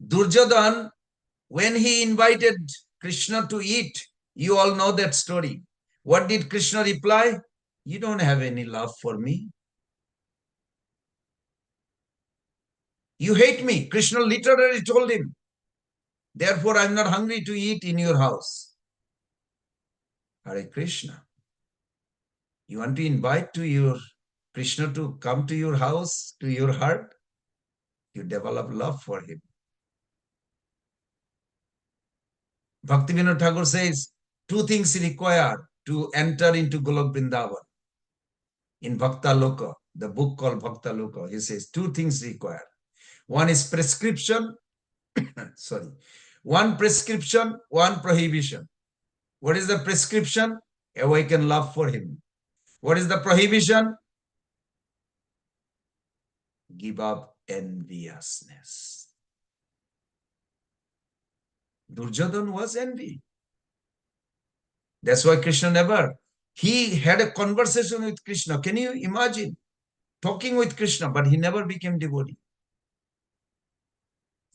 Duryodhana, when he invited Krishna to eat, you all know that story. What did Krishna reply? You don't have any love for me. You hate me. Krishna literally told him. Therefore, I'm not hungry to eat in your house. Hare Krishna. You want to invite to your Krishna to come to your house, to your heart? You develop love for him. Bhaktivinoda Thakur says, 2 things required to enter into Golok Vrindavan. In Bhakta Loka, the book called Bhakta Loka, he says 2 things required. One is prescription, one prescription, one prohibition. What is the prescription? Awaken love for him. What is the prohibition? Give up enviousness. Duryodhana was envy. That's why Krishna never. He had a conversation with Krishna. Can you imagine? Talking with Krishna, but he never became devotee.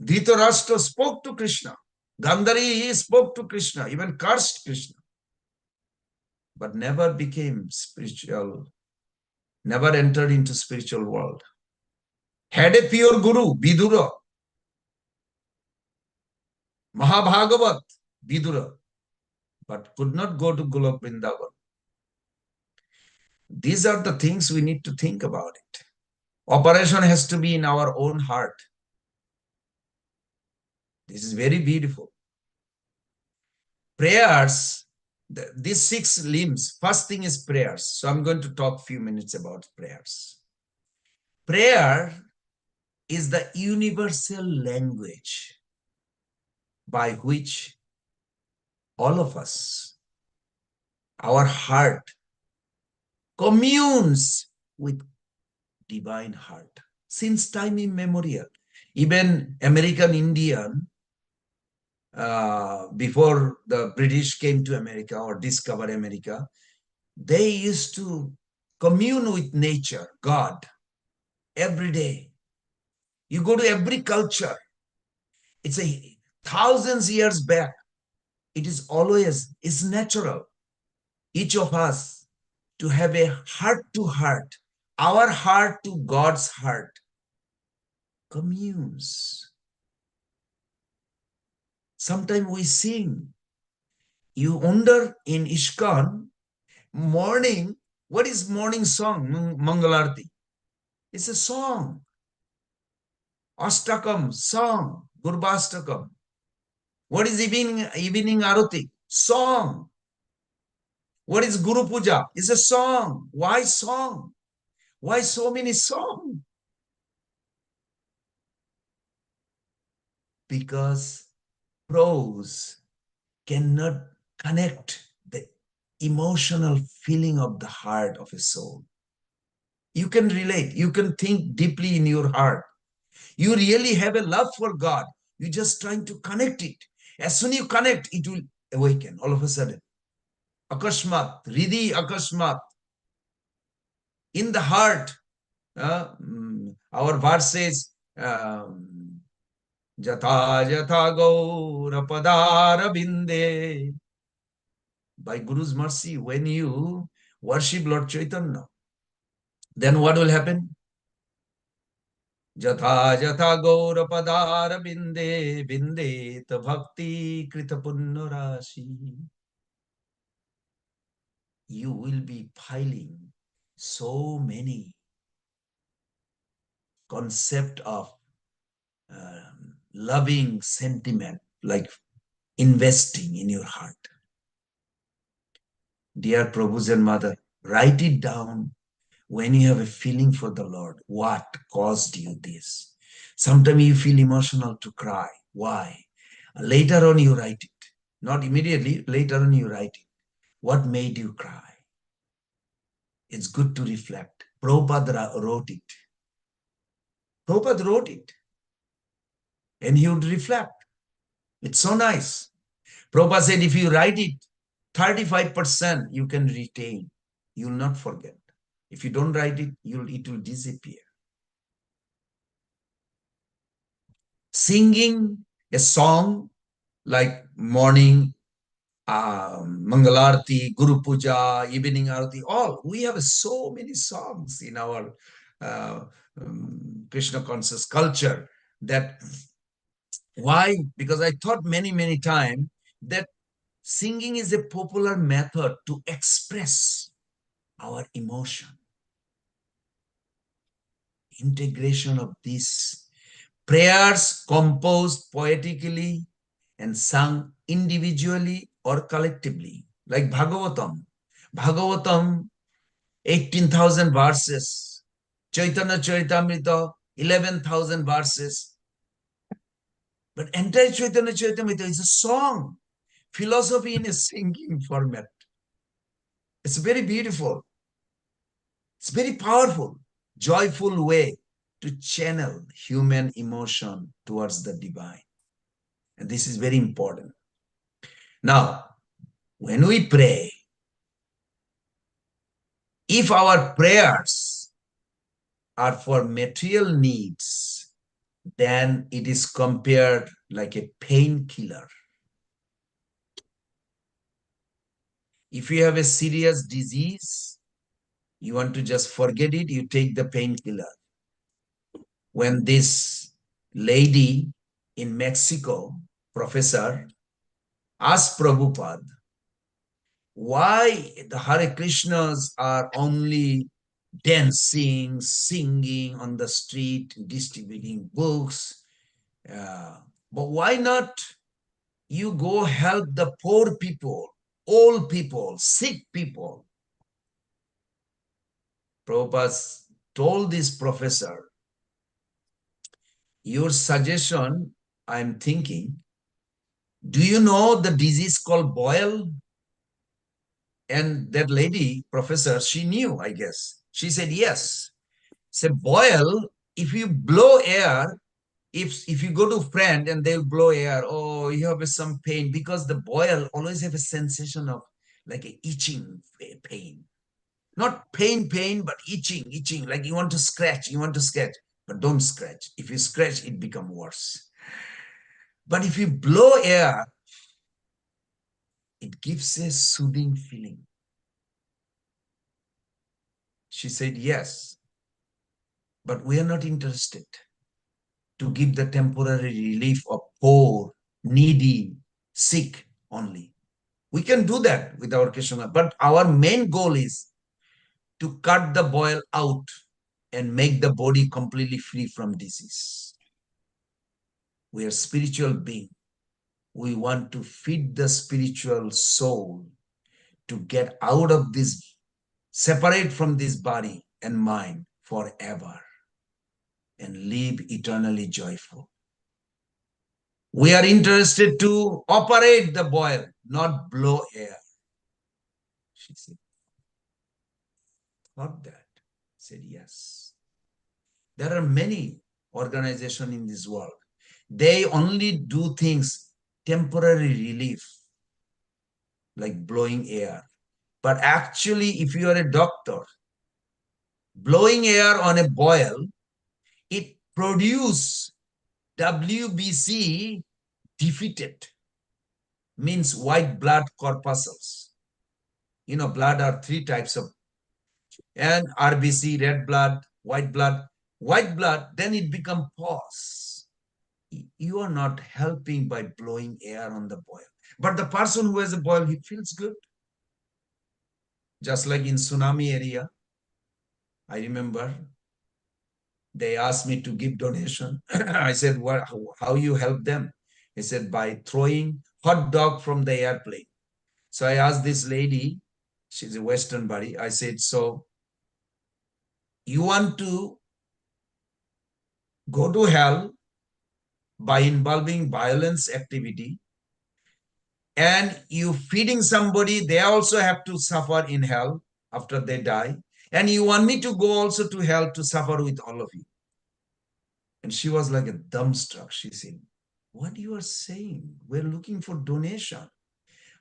Dhritarashtra spoke to Krishna. Gandhari, he spoke to Krishna, even cursed Krishna, but never became spiritual never entered into spiritual world. Had a pure guru, Vidura, Mahabhagavat, Vidura, but could not go to Golok Vrindavan. These are the things we need to think about it. Operation has to be in our own heart. This is very beautiful. Prayers, these 6 limbs, first thing is prayers. So I'm going to talk a few minutes about prayers. Prayer is the universal language by which all of us, our heart, communes with divine heart since time immemorial. Even American Indian, before the British came to America or discovered America, they used to commune with nature, God, every day. You go to every culture, it's thousands years back. It is always, it's natural. Each of us to have a heart to heart, our heart to God's heart, communes. Sometimes we sing. You wonder in ISKCON, morning, what is morning song, Mangalarti? It's a song. Astakam, song, Gurbastakam. What is evening Arati? Song. What is Guru Puja? It's a song. Why song? Why so many songs? Because prose cannot connect the emotional feeling of the heart of a soul. You can relate. You can think deeply in your heart. You really have a love for God. You're just trying to connect it. As soon as you connect, it will awaken all of a sudden. Akashmat, Ridhi Akashmat. In the heart, our verse says, Jatha Jatha Gaura Padara Binde. By Guru's mercy, when you worship Lord Chaitanya, then what will happen? Jatha Jatha Gaura Padara Binde Binde Ta Bhakti Krita Punnarashi. You will be piling so many concept of loving sentiment, like investing in your heart. Dear Prabhu's and Mother, write it down when you have a feeling for the Lord. What caused you this? Sometimes you feel emotional to cry. Why? Later on you write it. Not immediately, later on you write it. What made you cry? It's good to reflect. Prabhupada wrote it. Prabhupada wrote it. And he would reflect. It's so nice. Prabhupada said, if you write it, 35% you can retain. You will not forget. If you don't write it, it will disappear. Singing a song like morning, Mangalarti, Guru Puja, evening Arati, all. We have so many songs in our Krishna conscious culture. That why? Because I thought many times that singing is a popular method to express our emotion. Integration of these prayers composed poetically and sung individually or collectively, like Bhagavatam. Bhagavatam, 18,000 verses. Chaitanya Charitamrita, 11,000 verses. But entire Chaitanya Charitamrita is a song, philosophy in a singing format. It's very beautiful. It's very powerful, joyful way to channel human emotion towards the divine. And this is very important. Now, when we pray, if our prayers are for material needs, then it is compared like a painkiller. If you have a serious disease, You want to just forget it, you take the painkiller. When this lady in Mexico, professor, asked Prabhupada, why the Hare Krishnas are only dancing, singing on the street, distributing books, but why not you go help the poor people, old people, sick people? Prabhupada told this professor, your suggestion, I'm thinking, do you know the disease called boil? And that lady, professor, she knew, I guess. She said, yes. Say, boil, if you blow air, if you go to friend and they'll blow air, oh, you have some pain, because the boil always have a sensation of like a itching pain. Not pain, but itching, like you want to scratch, but don't scratch. If you scratch, it becomes worse. But if you blow air, it gives a soothing feeling. She said, yes, but we are not interested to give the temporary relief of poor, needy, sick only. We can do that with our Krishna, but our main goal is to cut the boil out and make the body completely free from disease. We are spiritual beings. We want to feed the spiritual soul to get out of this, separate from this body and mind forever and live eternally joyful. We are interested to operate the boil, not blow air. She said, not that. Said, yes. There are many organizations in this world. They only do things, temporary relief, like blowing air. But actually, if you are a doctor, blowing air on a boil, it produces WBC defeated, means white blood corpuscles. You know, blood are three types of, and RBC, red blood, white blood. White blood, then it becomes pause. You are not helping by blowing air on the boil. But the person who has a boil, he feels good. Just like in tsunami area, I remember they asked me to give donation. I said, what, how you help them? He said, by throwing hot dog from the airplane. So I asked this lady, she's a Western buddy. I said, so you want to go to hell by involving violence activity, and you feeding somebody, they also have to suffer in hell after they die. And you want me to go also to hell to suffer with all of you. And she was like a dumbstruck. She said, what you are saying? We're looking for donation.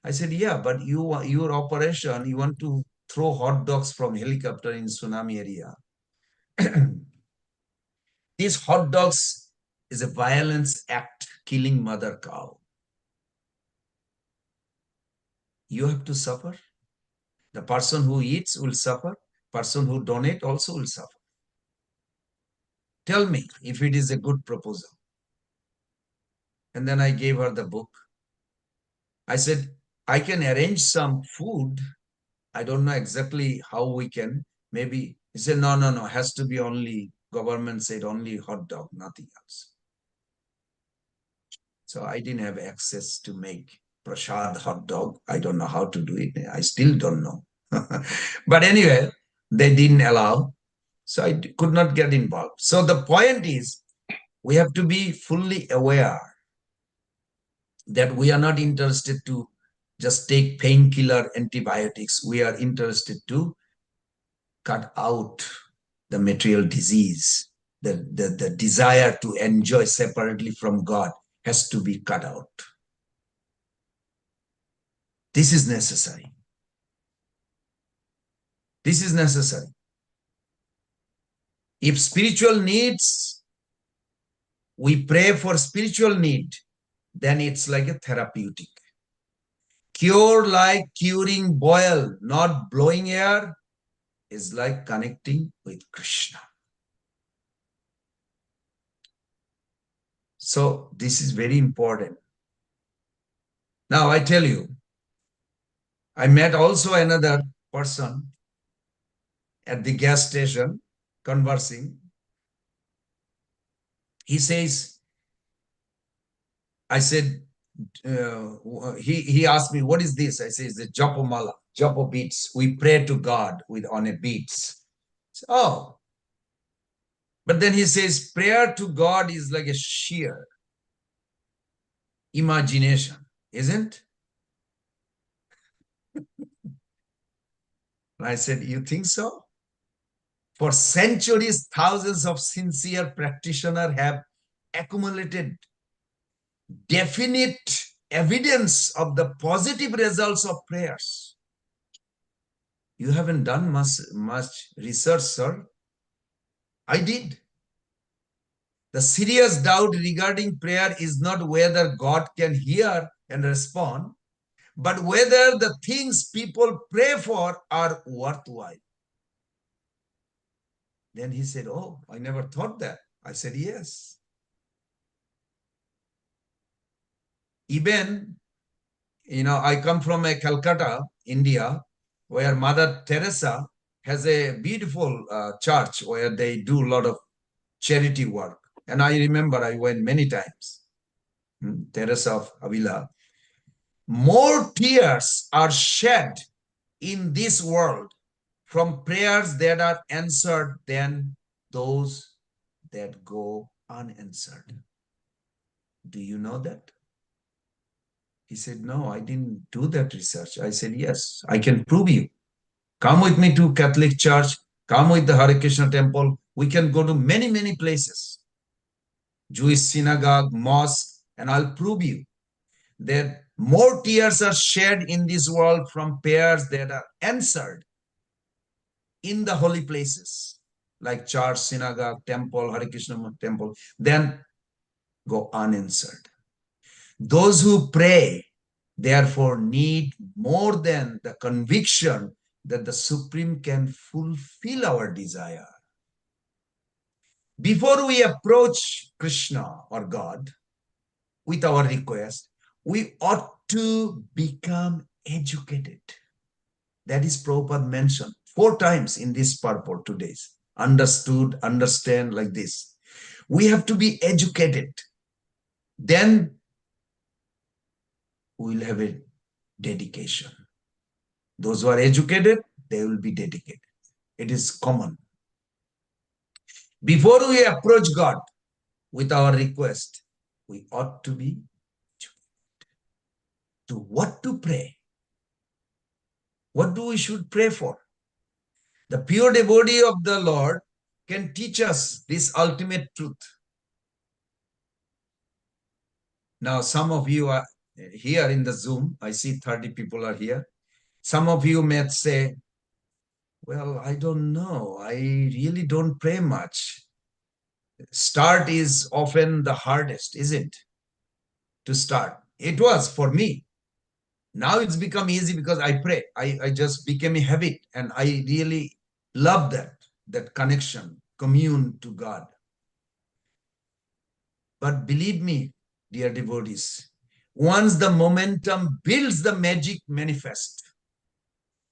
I said, yeah, but your operation, you want to throw hot dogs from helicopter in tsunami area. These hot dogs is a violence act, killing mother cow. You have to suffer. The person who eats will suffer. Person who donate also will suffer. Tell me if it is a good proposal. And then I gave her the book. I said, I can arrange some food. I don't know exactly how we can. Maybe he said, no, has to be only, government said only hot dog, nothing else. So I didn't have access to make prasad hot dog. I don't know how to do it. I still don't know. But anyway, they didn't allow. So I could not get involved. So the point is, we have to be fully aware that we are not interested to just take painkiller antibiotics. We are interested to cut out the material disease. The desire to enjoy separately from God has to be cut out. This is necessary. This is necessary. If spiritual needs, we pray for spiritual need, then it's like a therapeutic. Cure like curing boil, not blowing air, is like connecting with Krishna. So this is very important. Now I tell you, I met also another person at the gas station conversing. He says, I said, he asked me, what is this? I say, it's the Japa mala, Japa beats. We pray to God on a beats. So, oh, but then he says, prayer to God is like a sheer imagination, isn't? I said, you think so? For centuries, thousands of sincere practitioners have accumulated definite evidence of the positive results of prayers. You haven't done much research, sir. I did. The serious doubt regarding prayer is not whether God can hear and respond, but whether the things people pray for are worthwhile. Then he said, oh, I never thought that. I said, yes. Even, I come from a Calcutta, India, where Mother Teresa has a beautiful church where they do a lot of charity work. And I remember I went many times. Teresa of Avila. More tears are shed in this world from prayers that are answered than those that go unanswered. Do you know that? He said, no, I didn't do that research. I said, yes, I can prove you. Come with me to Catholic Church. Come with the Hare Krishna temple. We can go to many, many places. Jewish synagogue, mosque, and I'll prove you that more tears are shed in this world from prayers that are answered in the holy places, like church, synagogue, temple, Hare Krishna temple, than go unanswered. Those who pray, therefore, need more than the conviction that the Supreme can fulfill our desire. Before we approach Krishna or God with our request, we ought to become educated. That is Prabhupada mentioned 4 times in this purport today's. Understood, understand, like this. We have to be educated. Then we will have a dedication. Those who are educated, they will be dedicated. It is common. Before we approach God with our request, we ought to be educated. To what to pray? What do we should pray for? The pure devotee of the Lord can teach us this ultimate truth. Now, some of you are here in the Zoom. I see 30 people are here. Some of you may say, well, I don't know. I really don't pray much. Start is often the hardest, isn't it? To start. It was for me. Now it's become easy because I pray. I just became a habit and I really love that connection, commune to God. But believe me, dear devotees, once the momentum builds, the magic manifests.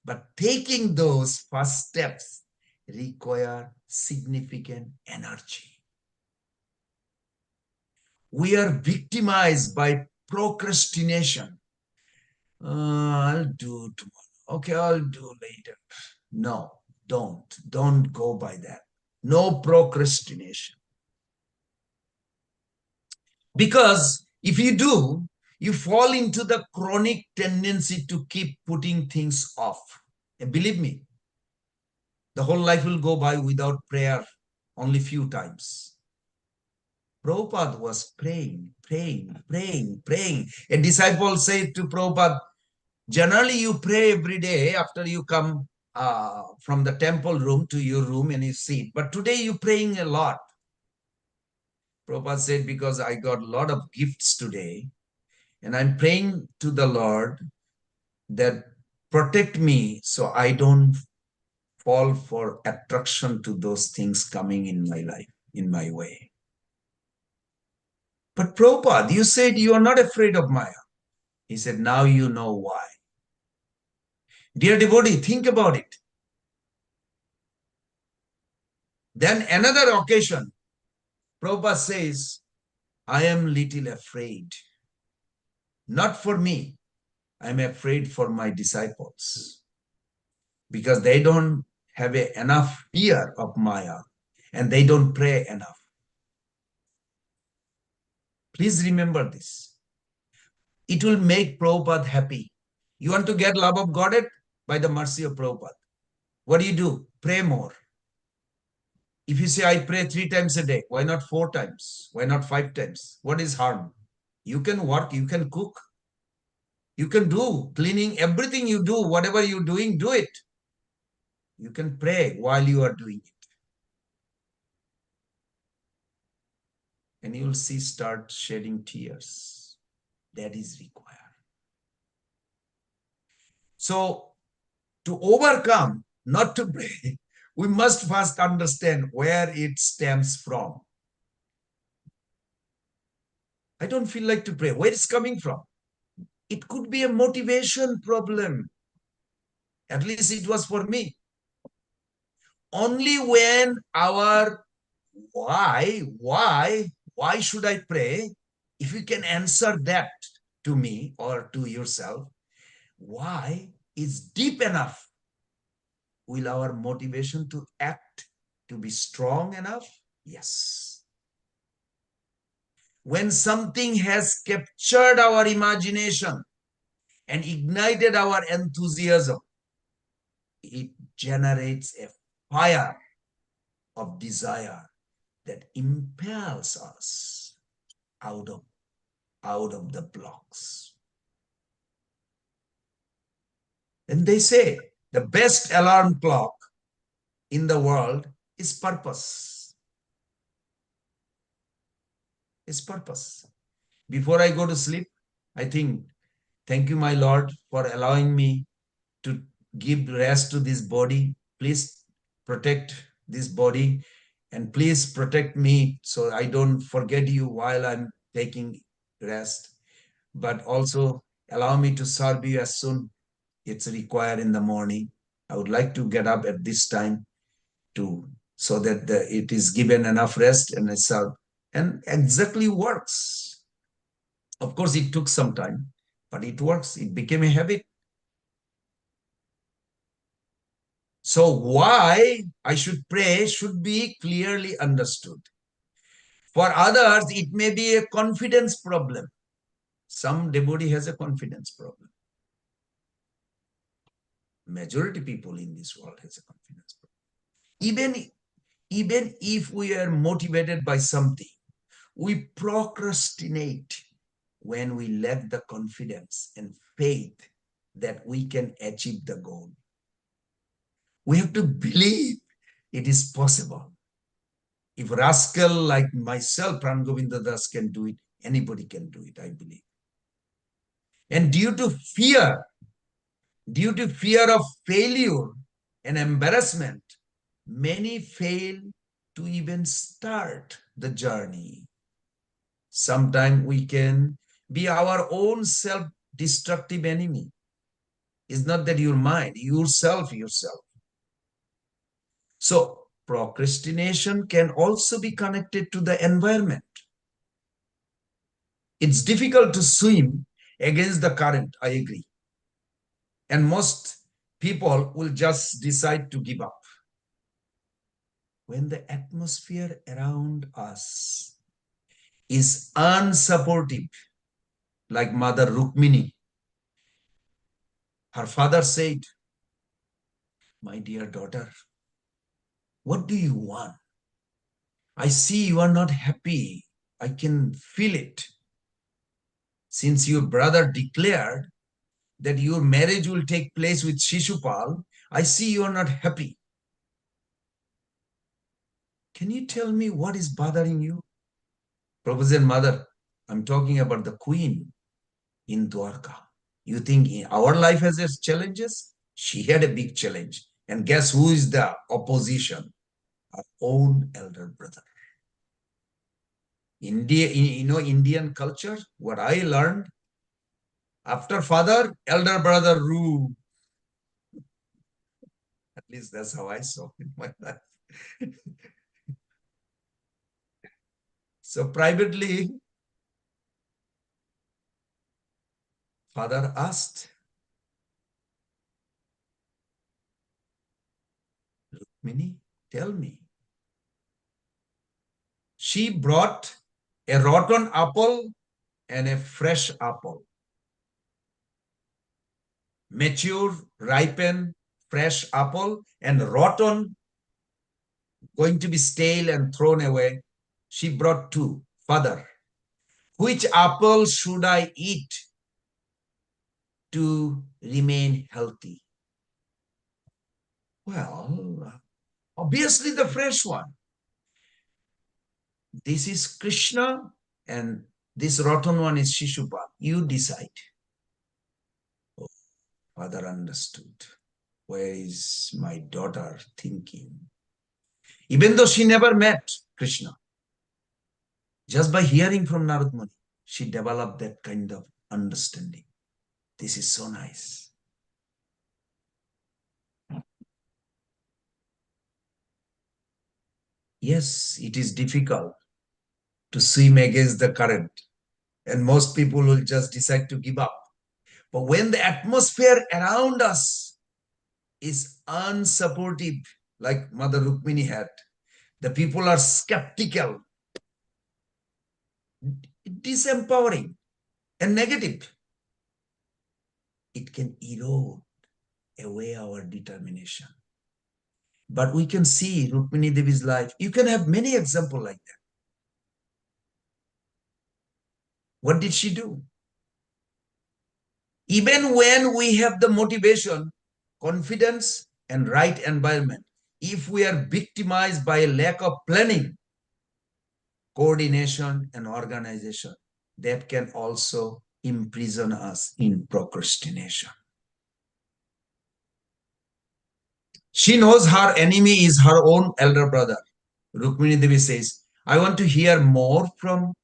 But taking those first steps require significant energy. We are victimized by procrastination. I'll do tomorrow. Okay, I'll do later. No, don't go by that. No procrastination. Because if you do, you fall into the chronic tendency to keep putting things off. And believe me, the whole life will go by without prayer only few times. Prabhupada was praying. A disciple said to Prabhupada, generally you pray every day after you come from the temple room to your room and you sit. But today you're praying a lot. Prabhupada said, because I got a lot of gifts today and I'm praying to the Lord that protect me so I don't fall for attraction to those things coming in my life, in my way. But Prabhupada, you said you are not afraid of Maya. He said, now you know why. Dear devotee, think about it. Then another occasion, Prabhupada says, I am little afraid. Not for me. I'm afraid for my disciples. Because they don't have enough fear of Maya and they don't pray enough. Please remember this. It will make Prabhupada happy. You want to get love of Godhead? By the mercy of Prabhupada. What do? Pray more. If you say, I pray 3 times a day, why not 4 times? Why not 5 times? What is harm? You can work, you can cook. You can do cleaning, everything you do, whatever you're doing, do it. You can pray while you are doing it. And you will see, start shedding tears. That is required. So, to overcome, not to pray, we must first understand where it stems from. I don't feel like to pray. Where it's coming from? It could be a motivation problem. At least it was for me. Only when our why should I pray? If you can answer that to me or to yourself, why is deep enough, will our motivation to act to be strong enough? Yes. When something has captured our imagination and ignited our enthusiasm, it generates a fire of desire that impels us out of the blocks. And they say the best alarm clock in the world is purpose. It's purpose. Before I go to sleep, I think, thank you, my Lord, for allowing me to give rest to this body. Please protect this body and please protect me so I don't forget you while I'm taking rest. But also allow me to serve you as soon it's required in the morning. I would like to get up at this time so that it is given enough rest and I serve. And exactly works. Of course, it took some time, but it works. It became a habit. So why I should pray should be clearly understood. For others, it may be a confidence problem. Some devotee has a confidence problem. Majority people in this world has a confidence problem. Even if we are motivated by something, we procrastinate when we lack the confidence and faith that we can achieve the goal. We have to believe it is possible. If rascal like myself, Pran Govind Das, can do it, anybody can do it, I believe. And due to fear of failure and embarrassment, many fail to even start the journey. Sometimes we can be our own self-destructive enemy. It's not that your mind, yourself. So procrastination can also be connected to the environment. It's difficult to swim against the current, I agree. And most people will just decide to give up. When the atmosphere around us is unsupportive, like Mother Rukmini, her father said, my dear daughter, what do you want? I see you are not happy. I can feel it. Since your brother declared that your marriage will take place with Shishupal, I see you are not happy. Can you tell me what is bothering you? Prabhuji and Mother, I'm talking about the queen in Dwarka. You think our life has its challenges? She had a big challenge. And guess who is the opposition? Our own elder brother. India, Indian culture, what I learned, after father, elder brother rule. At least that's how I saw in my life. So privately, father asked, Rukmini, tell me. She brought a rotten apple and a fresh apple. Mature, ripened, fresh apple and rotten, going to be stale and thrown away. She brought two. Father, which apple should I eat to remain healthy? Well, obviously the fresh one. This is Krishna and this rotten one is Shishupal. You decide. Oh, father understood. Where is my daughter thinking? Even though she never met Krishna, just by hearing from Narad Muni, she developed that kind of understanding. This is so nice. Yes, it is difficult to swim against the current, and most people will just decide to give up. But when the atmosphere around us is unsupportive, like Mother Rukmini had, the people are skeptical, disempowering, and negative, it can erode away our determination. But we can see Rukmini Devi's life. You can have many examples like that. What did she do? Even when we have the motivation, confidence, and right environment, if we are victimized by a lack of planning, coordination, and organization, that can also imprison us in procrastination. She knows her enemy is her own elder brother. Rukmini Devi says, I want to hear more from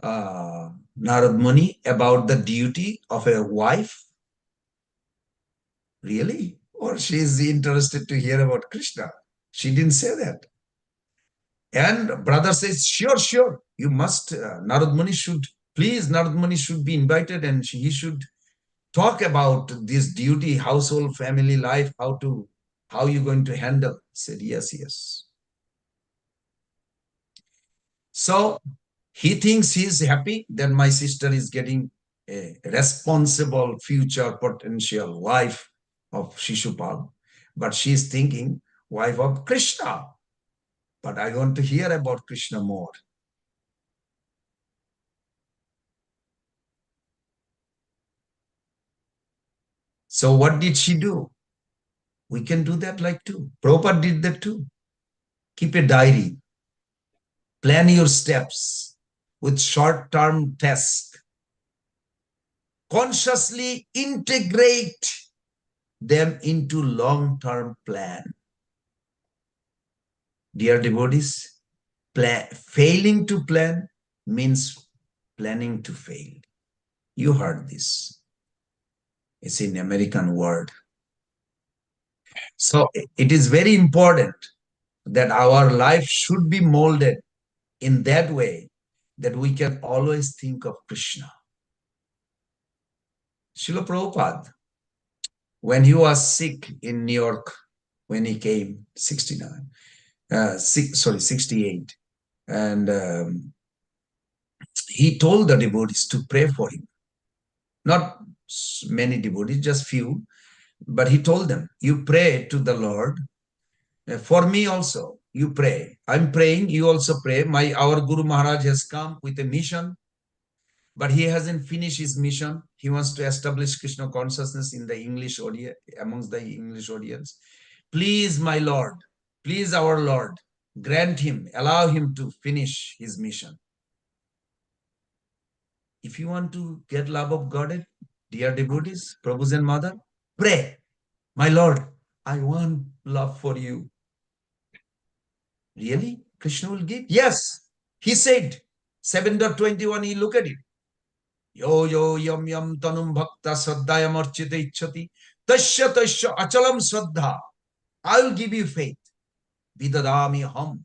Narad Muni about the duty of a wife. Really? Or she is interested to hear about Krishna. She didn't say that. And brother says, sure, you must, Narad Muni should be invited and he should talk about this duty, household, family life, how you're going to handle. He said, yes. So he thinks he's happy that my sister is getting a responsible future potential wife of Shishupal, but she's thinking wife of Krishna. But I want to hear about Krishna more. So what did she do? We can do that like too. Prabhupada did that too. Keep a diary. Plan your steps with short-term tasks. Consciously integrate them into long-term plan. Dear devotees, failing to plan means planning to fail. You heard this. It's an American word. So it is very important that our life should be molded in that way that we can always think of Krishna. Srila Prabhupada, when he was sick in New York, when he came, 68, and he told the devotees to pray for him. Not many devotees, just few, but he told them, you pray to the Lord. For me also, you pray. I'm praying, you also pray. Our Guru Maharaj has come with a mission, but he hasn't finished his mission. He wants to establish Krishna consciousness in the English audience, amongst the English audience. Please, my Lord, please, our Lord, grant him, allow him to finish his mission. If you want to get love of God, dear devotees, Prabhu's and Mother, pray, my Lord, I want love for you. Really? Krishna will give? Yes. He said, 7.21, you look at it. Yo yo yam yam tanum bhakta saddhayam archita ichchati tasya tasya achalam saddha. I will give you faith. Vidadami aham.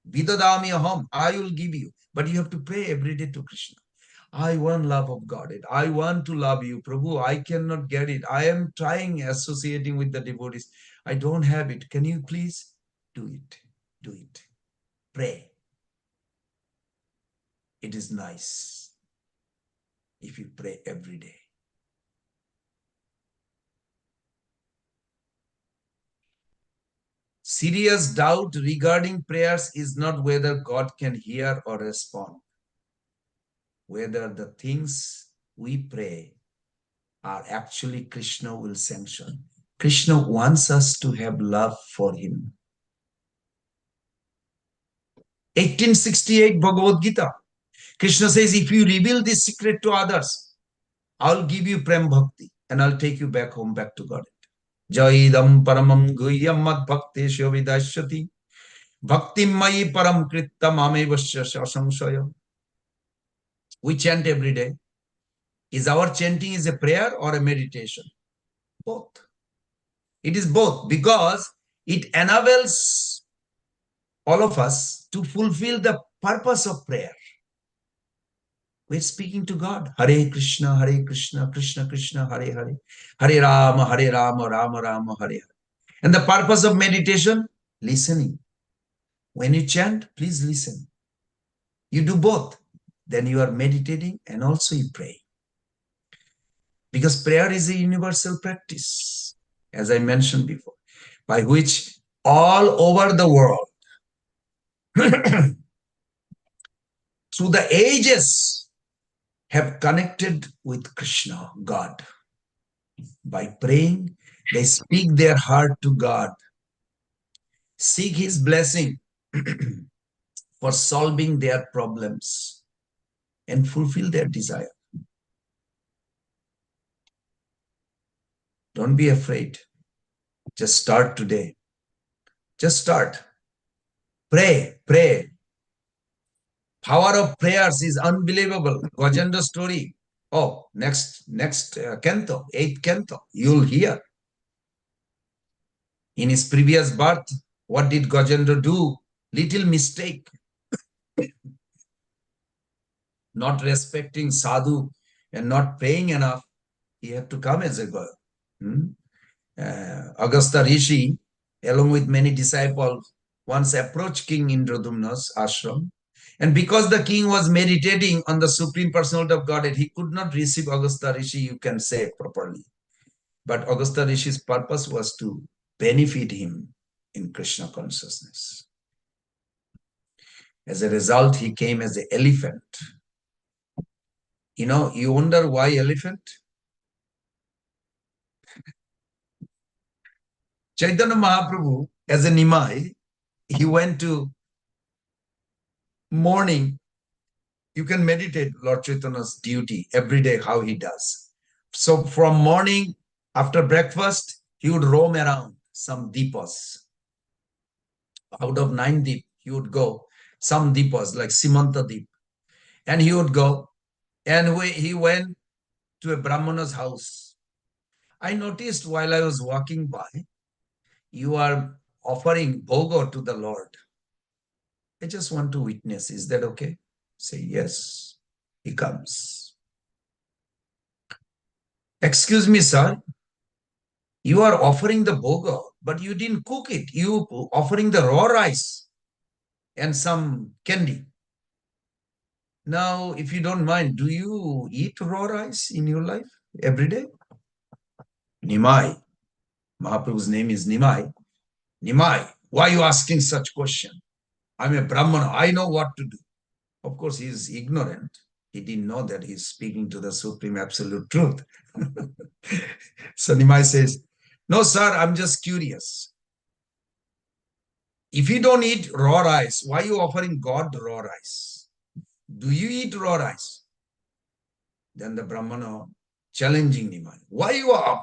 Vidadami aham. I will give you. But you have to pray every day to Krishna. I want love of God. I want to love you, Prabhu. I cannot get it. I am trying associating with the devotees. I don't have it. Can you please do it? Do it. Pray. It is nice if you pray every day. Serious doubt regarding prayers is not whether God can hear or respond, whether the things we pray are actually Krishna will sanction. Krishna wants us to have love for him. 1868 Bhagavad Gita. Krishna says, if you reveal this secret to others, I'll give you Prem Bhakti and I'll take you back home, back to God. Jaidam paramam guhyam mad bhakti vidashyati bhakti mai param kritta mame vasya. We chant every day. Is our chanting is a prayer or a meditation? Both. It is both, because it enables all of us to fulfill the purpose of prayer. We're speaking to God. Hare Krishna, Krishna Krishna, Hare Hare. Hare Rama, Rama Rama, Hare Hare. And the purpose of meditation? Listening. When you chant, please listen. You do both. Then you are meditating and also you pray. Because prayer is a universal practice, as I mentioned before, by which all over the world, through the ages, have connected with Krishna, God. By praying, they speak their heart to God, seek his blessing for solving their problems and fulfill their desire. Don't be afraid. Just start today. Just start. Pray, pray. Power of prayers is unbelievable. Gajendra story. Oh, next canto, 8th canto, you'll hear. In his previous birth, what did Gajendra do? Little mistake. Not respecting sadhu and not praying enough. He had to come as a girl. Agastha Rishi, along with many disciples, once approached King Indradumna's ashram. And because the king was meditating on the Supreme Personality of Godhead, he could not receive Agastha Rishi, you can say properly. But Agastha Rishi's purpose was to benefit him in Krishna consciousness. As a result, he came as an elephant. You know, you wonder why elephant? Chaitanya Mahaprabhu, as a Nimai, he went to morning. You can meditate Lord Chaitanya's duty every day, how he does. So from morning, after breakfast, he would roam around some deepas. Out of 9 deep, he would go some deepas like Simanta Deep. And he would go, and he went to a Brahmana's house. I noticed while I was walking by, you are offering bhoga to the Lord. I just want to witness. Is that okay? Say yes. He comes. Excuse me, sir. You are offering the bhoga, but you didn't cook it. You offering the raw rice and some candy. Now, if you don't mind, do you eat raw rice in your life every day? Nimai. Mahaprabhu's name is Nimai. Nimai, why are you asking such question? I'm a Brahmana. I know what to do. Of course, he is ignorant. He didn't know that he's speaking to the Supreme Absolute Truth. So Nimai says, no, sir, I'm just curious. If you don't eat raw rice, why are you offering God raw rice? Do you eat raw rice? Then the Brahmana challenging Nimai. Why you are?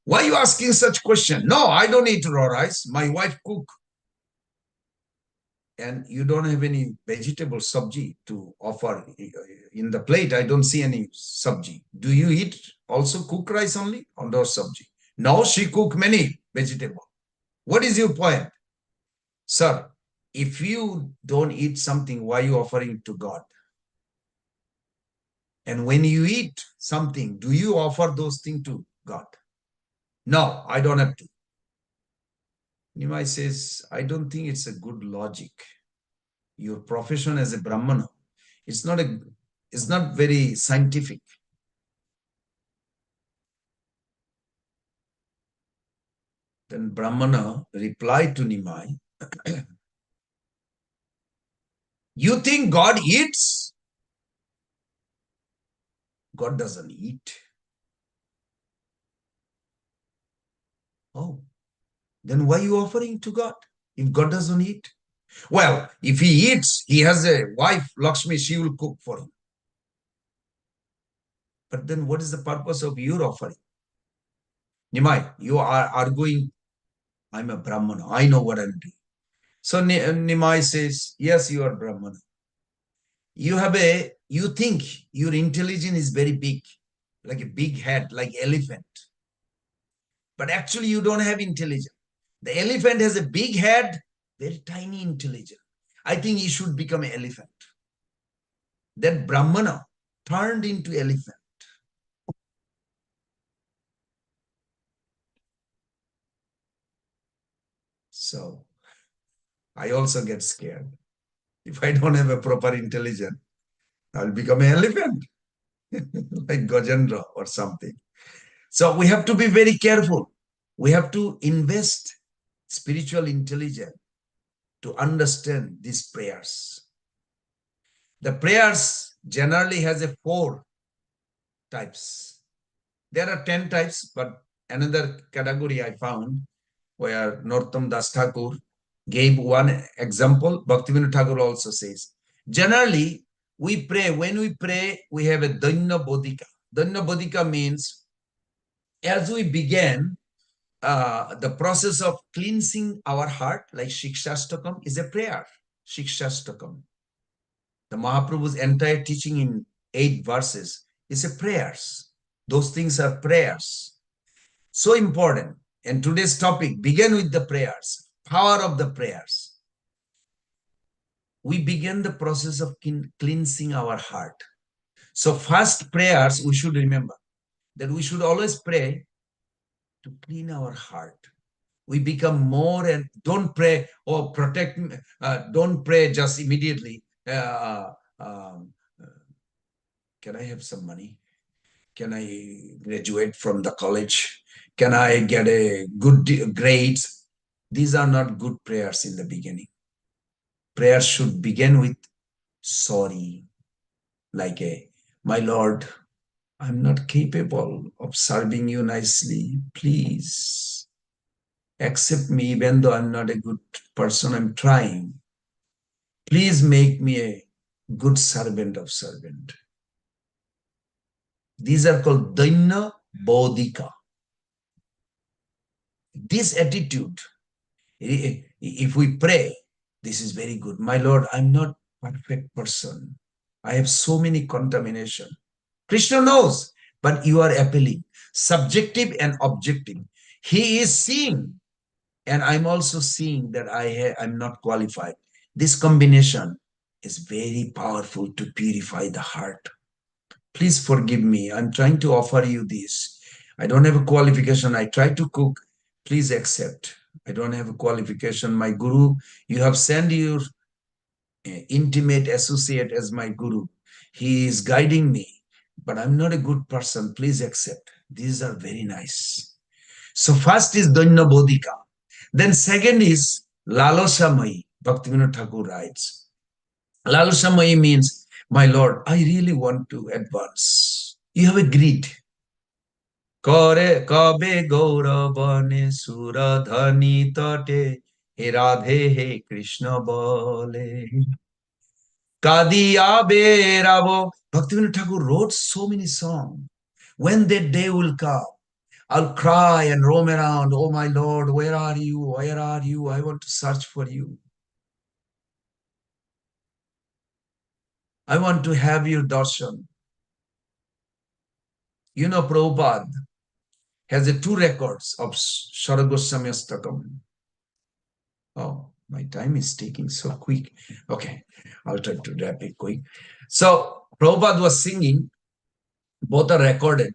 Why are you asking such question? No, I don't eat raw rice. My wife cook. And you don't have any vegetable sabji to offer in the plate. I don't see any sabji. Do you eat also cook rice only or no sabji? No, she cook many vegetable. What is your point? Sir, if you don't eat something, why are you offering to God? And when you eat something, do you offer those things to God? No, I don't have to. Nimai says, I don't think it's a good logic. Your profession as a Brahmana, it's not very scientific. Then Brahmana replied to Nimai, you think God eats? God doesn't eat. Oh, then why are you offering to God if God doesn't eat? Well, if he eats, he has a wife, Lakshmi, she will cook for him. But then what is the purpose of your offering? Nimai, you are arguing, I'm a Brahmana, I know what I'm doing. So Nimai says, yes, you are Brahmana. You think your intelligence is very big, like a big head, like elephant. But actually you don't have intelligence. The elephant has a big head, very tiny intelligence. I think he should become an elephant. That Brahmana turned into elephant. So I also get scared. If I don't have a proper intelligence, I'll become an elephant, like Gajendra or something. So we have to be very careful. We have to invest spiritual intelligence to understand these prayers. The prayers generally has a 4 types. There are 10 types, but another category I found where Nortam Das Thakur gave one example. Bhaktivinoda Thakur also says, generally we pray, when we pray, we have a Danya Bodhika. Danya Bodhika means as we began the process of cleansing our heart, like Shikshastakam is a prayer. Shikshastakam. The Mahaprabhu's entire teaching in 8 verses is a prayers. Those things are prayers. So important. And today's topic began with the prayers, power of the prayers. We began the process of cleansing our heart. So first prayers, we should remember that we should always pray to clean our heart. We become more and don't pray, oh, protect me. Don't pray just immediately. Can I have some money? Can I graduate from the college? Can I get a good grades? These are not good prayers in the beginning. Prayers should begin with sorry, like my Lord, I'm not capable of serving you nicely. Please accept me even though I'm not a good person. I'm trying. Please make me a good servant of servant. These are called Danya Bodhika. This attitude, if we pray, this is very good. My Lord, I'm not a perfect person. I have so many contamination. Krishna knows, but you are appealing. Subjective and objective. He is seeing, and I'm also seeing that I'm not qualified. This combination is very powerful to purify the heart. Please forgive me. I'm trying to offer you this. I don't have a qualification. I try to cook. Please accept. I don't have a qualification. My guru, you have sent your intimate associate as my guru. He is guiding me, but I'm not a good person. Please accept. These are very nice. So first is Danya Bodhika. Then second is Laloshamai. Bhaktivinoda Thakur writes. Laloshamai means, my Lord, I really want to advance. You have a greed. Kore kabe gauravane suradhani tate he radhe he Krishna bole. Kadiya beravo. Bhaktivinoda Thakur wrote so many songs. When that day will come, I'll cry and roam around. Oh my Lord, where are you? Where are you? I want to search for you. I want to have your darshan. You know, Prabhupada has 2 records of Saragoswami Astakam. Oh, my time is taking so quick. Okay, I'll try to wrap it quick. So, Prabhupada was singing, both are recorded.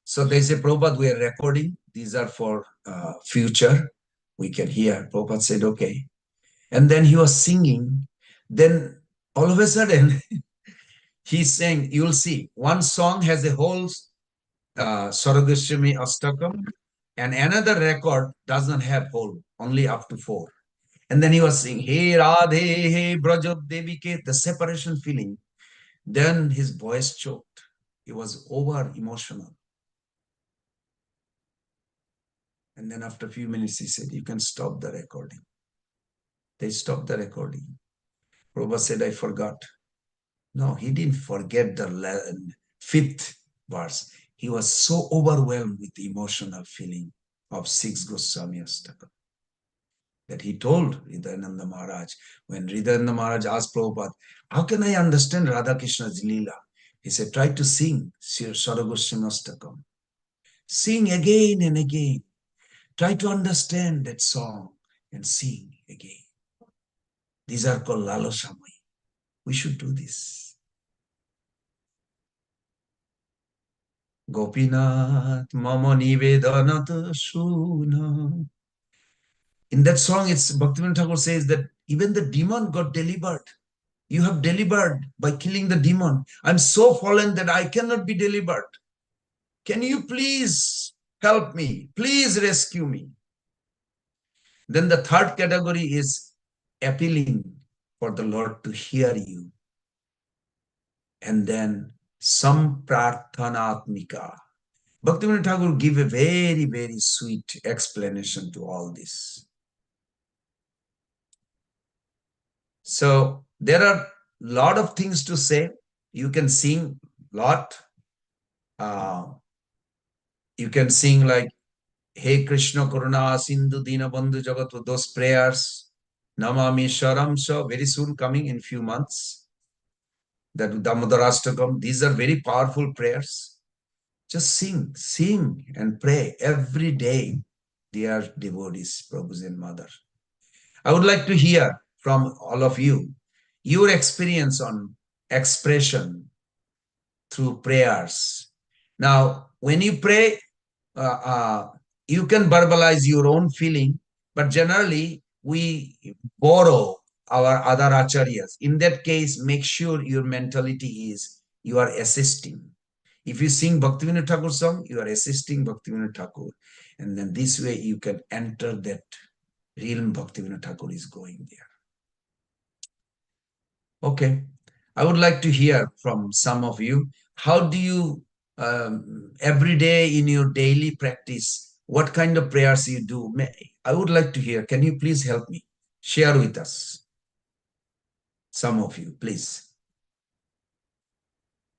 So they say, Prabhupada, we are recording. These are for future. We can hear. Prabhupada said, okay. And then he was singing. Then all of a sudden, he's saying, you'll see, one song has a whole Saragoswami Astakam, and another record doesn't have whole, only up to 4. And then he was saying, Hey Radhe, Hey Brajot Devike, the separation feeling. Then his voice choked. He was over emotional. And then after a few minutes, he said, you can stop the recording. They stopped the recording. Prabhupada said, I forgot. No, he didn't forget the 5th verse. He was so overwhelmed with the emotional feeling of 6 Goswami Astakam that he told Hridayananda Maharaj, when Hridayananda Maharaj asked Prabhupada, how can I understand Radha Krishna's Leela? He said, try to sing Saragoswami Astakam. Sing again and again. Try to understand that song and sing again. These are called Laloshamai. We should do this. Gopinath mama nivedanat shuna. In that song, it's Bhaktivinoda Thakur says that even the demon got delivered. You have delivered by killing the demon. I'm so fallen that I cannot be delivered. Can you please help me? Please rescue me. Then the 3rd category is appealing for the Lord to hear you. And then Samprarthanatmika. Bhaktivinoda Thakur give a very, very sweet explanation to all this. So there are a lot of things to say. You can sing a lot. You can sing like, Hey Krishna Karuna Sindhu Dina Bandhu Jagat, those prayers. Namami Sharamsha, very soon coming in few months. That Damodarashtakam, these are very powerful prayers. Just sing and pray every day, dear devotees, Prabhu's and Mother. I would like to hear from all of you, your experience on expression through prayers. Now, when you pray, you can verbalize your own feeling, but generally we borrow our other acharyas. In that case, make sure your mentality is you are assisting. If you sing Bhaktivinoda Thakur song, you are assisting Bhaktivinoda Thakur. And then this way you can enter that realm Bhaktivinoda Thakur is going there. Okay. I would like to hear from some of you. How do you, every day in your daily practice, what kind of prayers you do? I would like to hear. Can you please help me? Share with us. Some of you, please.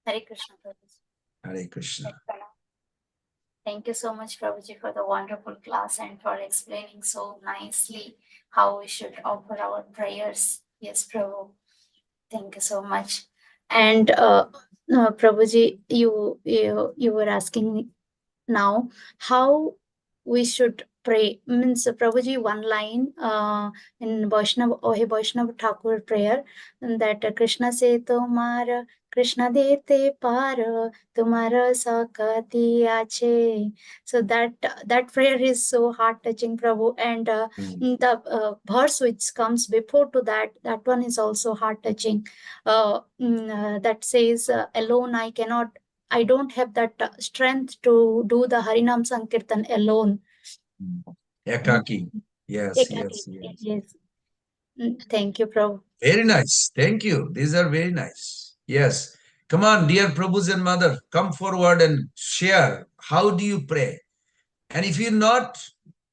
Hare Krishna, Prabhuji. Hare Krishna. Thank you so much, Prabhuji, for the wonderful class and for explaining so nicely how we should offer our prayers. Yes, Prabhu. Thank you so much. And Prabhuji, you were asking now how we should pray. Means Prabhuji, one line in Vaishnava, oh, Vaishnava Thakur prayer, that Krishna se tomara, Krishna dete par, tumara sakati ache. So that prayer is so heart touching, Prabhu. And the verse which comes before to that one is also heart touching. That says, alone I don't have that strength to do the Harinam Sankirtan alone. Ekaki. Yes, Ekaki. yes. Yes. Thank you, Prabhu. Very nice. Thank you. These are very nice. Yes. Come on, dear Prabhus and Mother, come forward and share. How do you pray? And if you're not,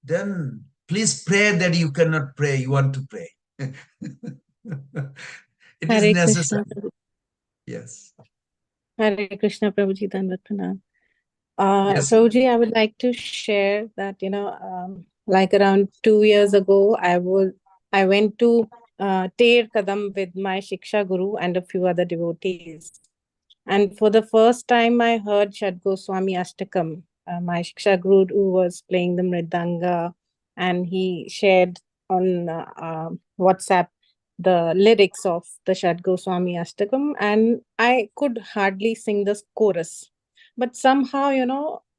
then please pray that you cannot pray. You want to pray. It is Hare necessary. Krishna. Yes. Hare Krishna, Prabhuji, Dandavat Pranam. Yes. Prabhuji, I would like to share that, like around 2 years ago, I went to Ter Kadam with my Shiksha Guru and a few other devotees. And for the first time, I heard Shad Goswami Ashtakam. My Shiksha Guru who was playing the Mridanga, and he shared on WhatsApp the lyrics of the Shad Goswami Ashtakam, and I could hardly sing the chorus. But somehow,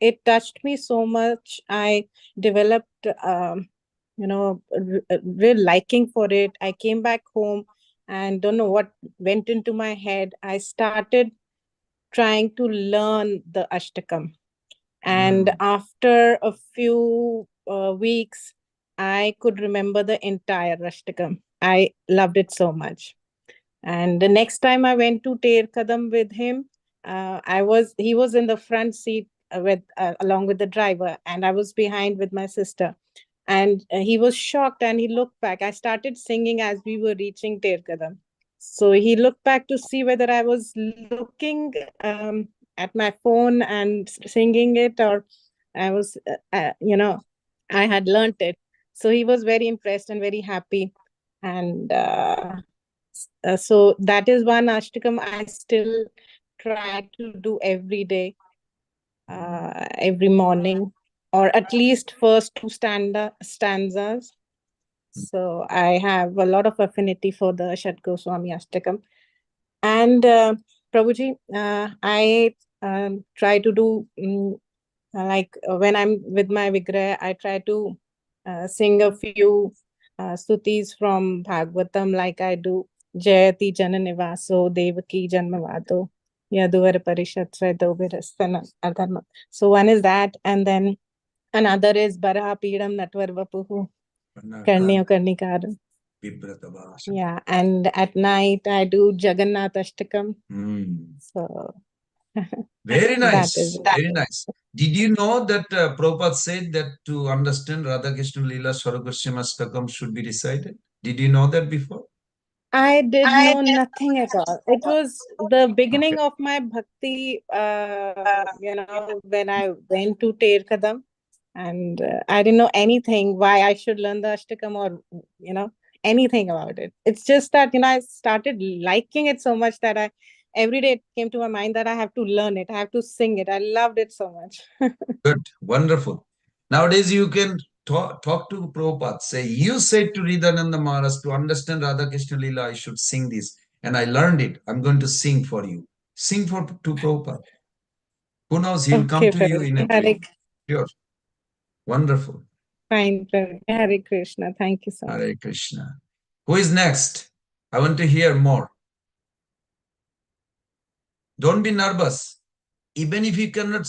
it touched me so much. I developed, a real liking for it. I came back home and don't know what went into my head. I started trying to learn the Ashtakam. And after a few weeks, I could remember the entire Ashtakam. I loved it so much. And the next time I went to Ter Kadam with him, he was in the front seat along with the driver, and I was behind with my sister. And he was shocked and he looked back. I started singing as we were reaching Ter Kadam. So he looked back to see whether I was looking at my phone and singing it, or I was, I had learnt it. So he was very impressed and very happy. And so that is one Ashtakam I still try to do every day, every morning, or at least first two stanzas. So I have a lot of affinity for the Shad Goswami Ashtakam. And Prabhuji, I try to do, when I'm with my Vigrah, I try to sing a few stutis from Bhagavatam, like I do Jayati Jananivaso Devaki Janmavado Yaduvar Parishatsvaito Virastana Adharma. So one is that, and then another is Baraha Pidam Natvar Vapuhu Karniyo Karnikaram. Yeah, and at night I do Jagannath Ashtakam. So very nice, that is very nice. Did you know that Prabhupada said that to understand Radha Krishna Leela Swaragoshyam Ashtakam should be recited? Did you know that before? I did know nothing at all. It was the beginning of my bhakti, when I went to Ter Kadam, and I didn't know anything why I should learn the Ashtakam or, anything about it. It's just that, I started liking it so much that every day it came to my mind that I have to learn it. I have to sing it. I loved it so much. Good, wonderful. Nowadays you can talk to Prabhupada. Say, you said to Ridananda Maharaj, to understand Radha Krishna Leela, I should sing this. And I learned it. I'm going to sing for you. Sing to Prabhupada. Who knows, he'll come to you in a dream. Sure. Wonderful. Fine, Hare Krishna. Thank you so much. Hare Krishna. Who is next? I want to hear more. Don't be nervous. Even if you cannot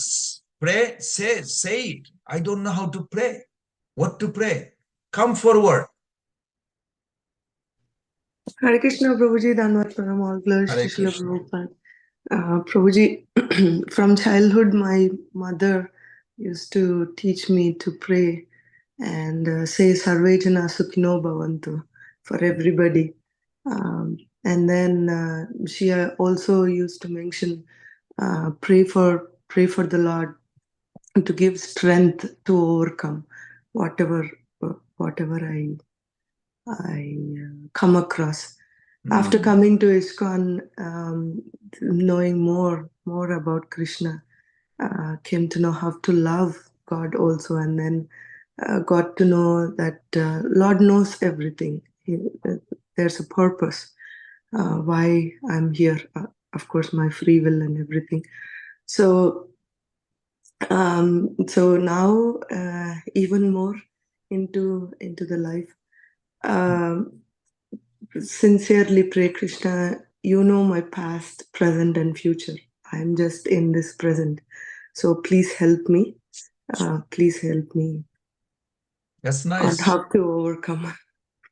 pray, say it. I don't know how to pray. What to pray? Come forward. Hare Krishna, Prabhuji, Dhanvat Pranam, all glories to Srila Prabhupada. Prabhuji, from childhood, my mother used to teach me to pray and say Sarve Jana Sukhino Bhavantu for everybody. And then she also used to mention, pray for the Lord to give strength to overcome whatever I come across. After coming to ISKCON, knowing more about Krishna, came to know how to love God also, and then got to know that Lord knows everything. There's a purpose why I'm here. Of course, my free will and everything. So now even more into the life. Sincerely pray, Krishna, you know my past, present, and future. I'm just in this present. So please help me. Please help me. That's nice. On how to overcome.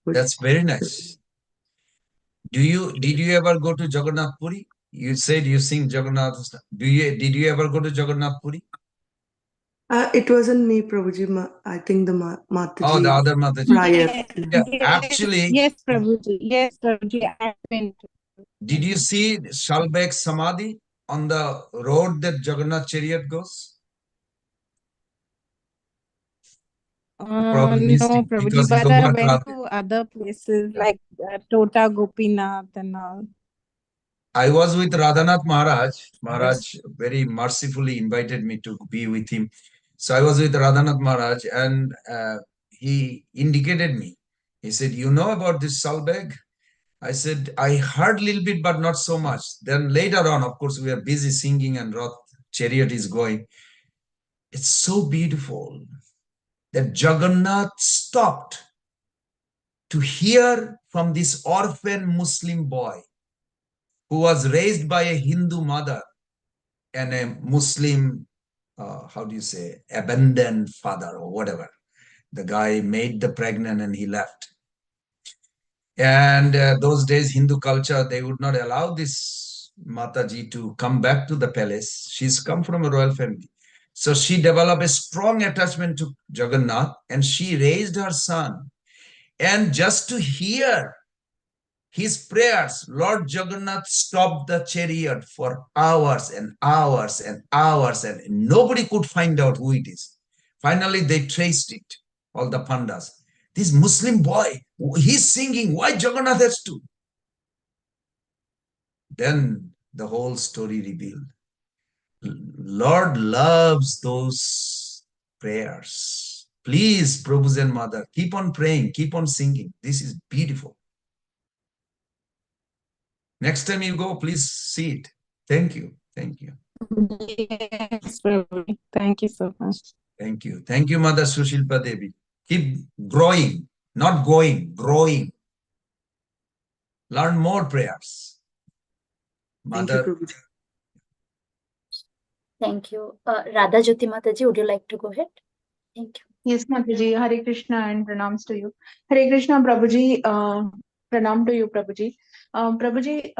That's very nice. Did you ever go to Jagannath Puri? You said you sing Jagannath. Did you ever go to Jagannath Puri? It wasn't me, Prabhuji. I think the Mataji. Oh, the other Mataji. Prior. Actually. Yes, Prabhuji. Yes, Prabhuji. I've been. Did you see Shalbek Samadhi on the road that Jagannath chariot goes? Probably missed No, it Prabhuji, because but you I got went rather. to other places like Tota Gopinath and all. I was with Radhanath Maharaj. Maharaj Yes. very mercifully invited me to be with him. So I was with Radhanath Maharaj and he indicated me. He said, "You know about this Salbeg?" I said, "I heard a little bit, but not so much." Then later on, of course, we are busy singing and Rath chariot is going. It's so beautiful that Jagannath stopped to hear from this orphan Muslim boy who was raised by a Hindu mother and a Muslim, how do you say, abandoned father or whatever. The guy made the pregnant and he left. And those days, Hindu culture, they would not allow this Mataji to come back to the palace. She's come from a royal family. So she developed a strong attachment to Jagannath and she raised her son. And just to hear his prayers, Lord Jagannath stopped the chariot for hours and hours and hours, and nobody could find out who it is. Finally, they traced it, all the pandas. This Muslim boy, he's singing, why Jagannath has to? Then the whole story revealed. Lord loves those prayers. Please, Prabhu's and Mother, keep on praying, keep on singing. This is beautiful. Next time you go, please see it. Thank you. Thank you. Yes, Prabhuji. Thank you so much. Thank you. Thank you, Mother Sushilpa Devi. Keep growing, not going, growing. Learn more prayers. Thank you, Mother. Prabhuji. Thank you. Radha Jyoti Mataji, would you like to go ahead? Thank you. Yes, Mataji. Hare Krishna and pranams to you. Hare Krishna, Prabhuji. Pranam to you, Prabhuji. Prabhuji,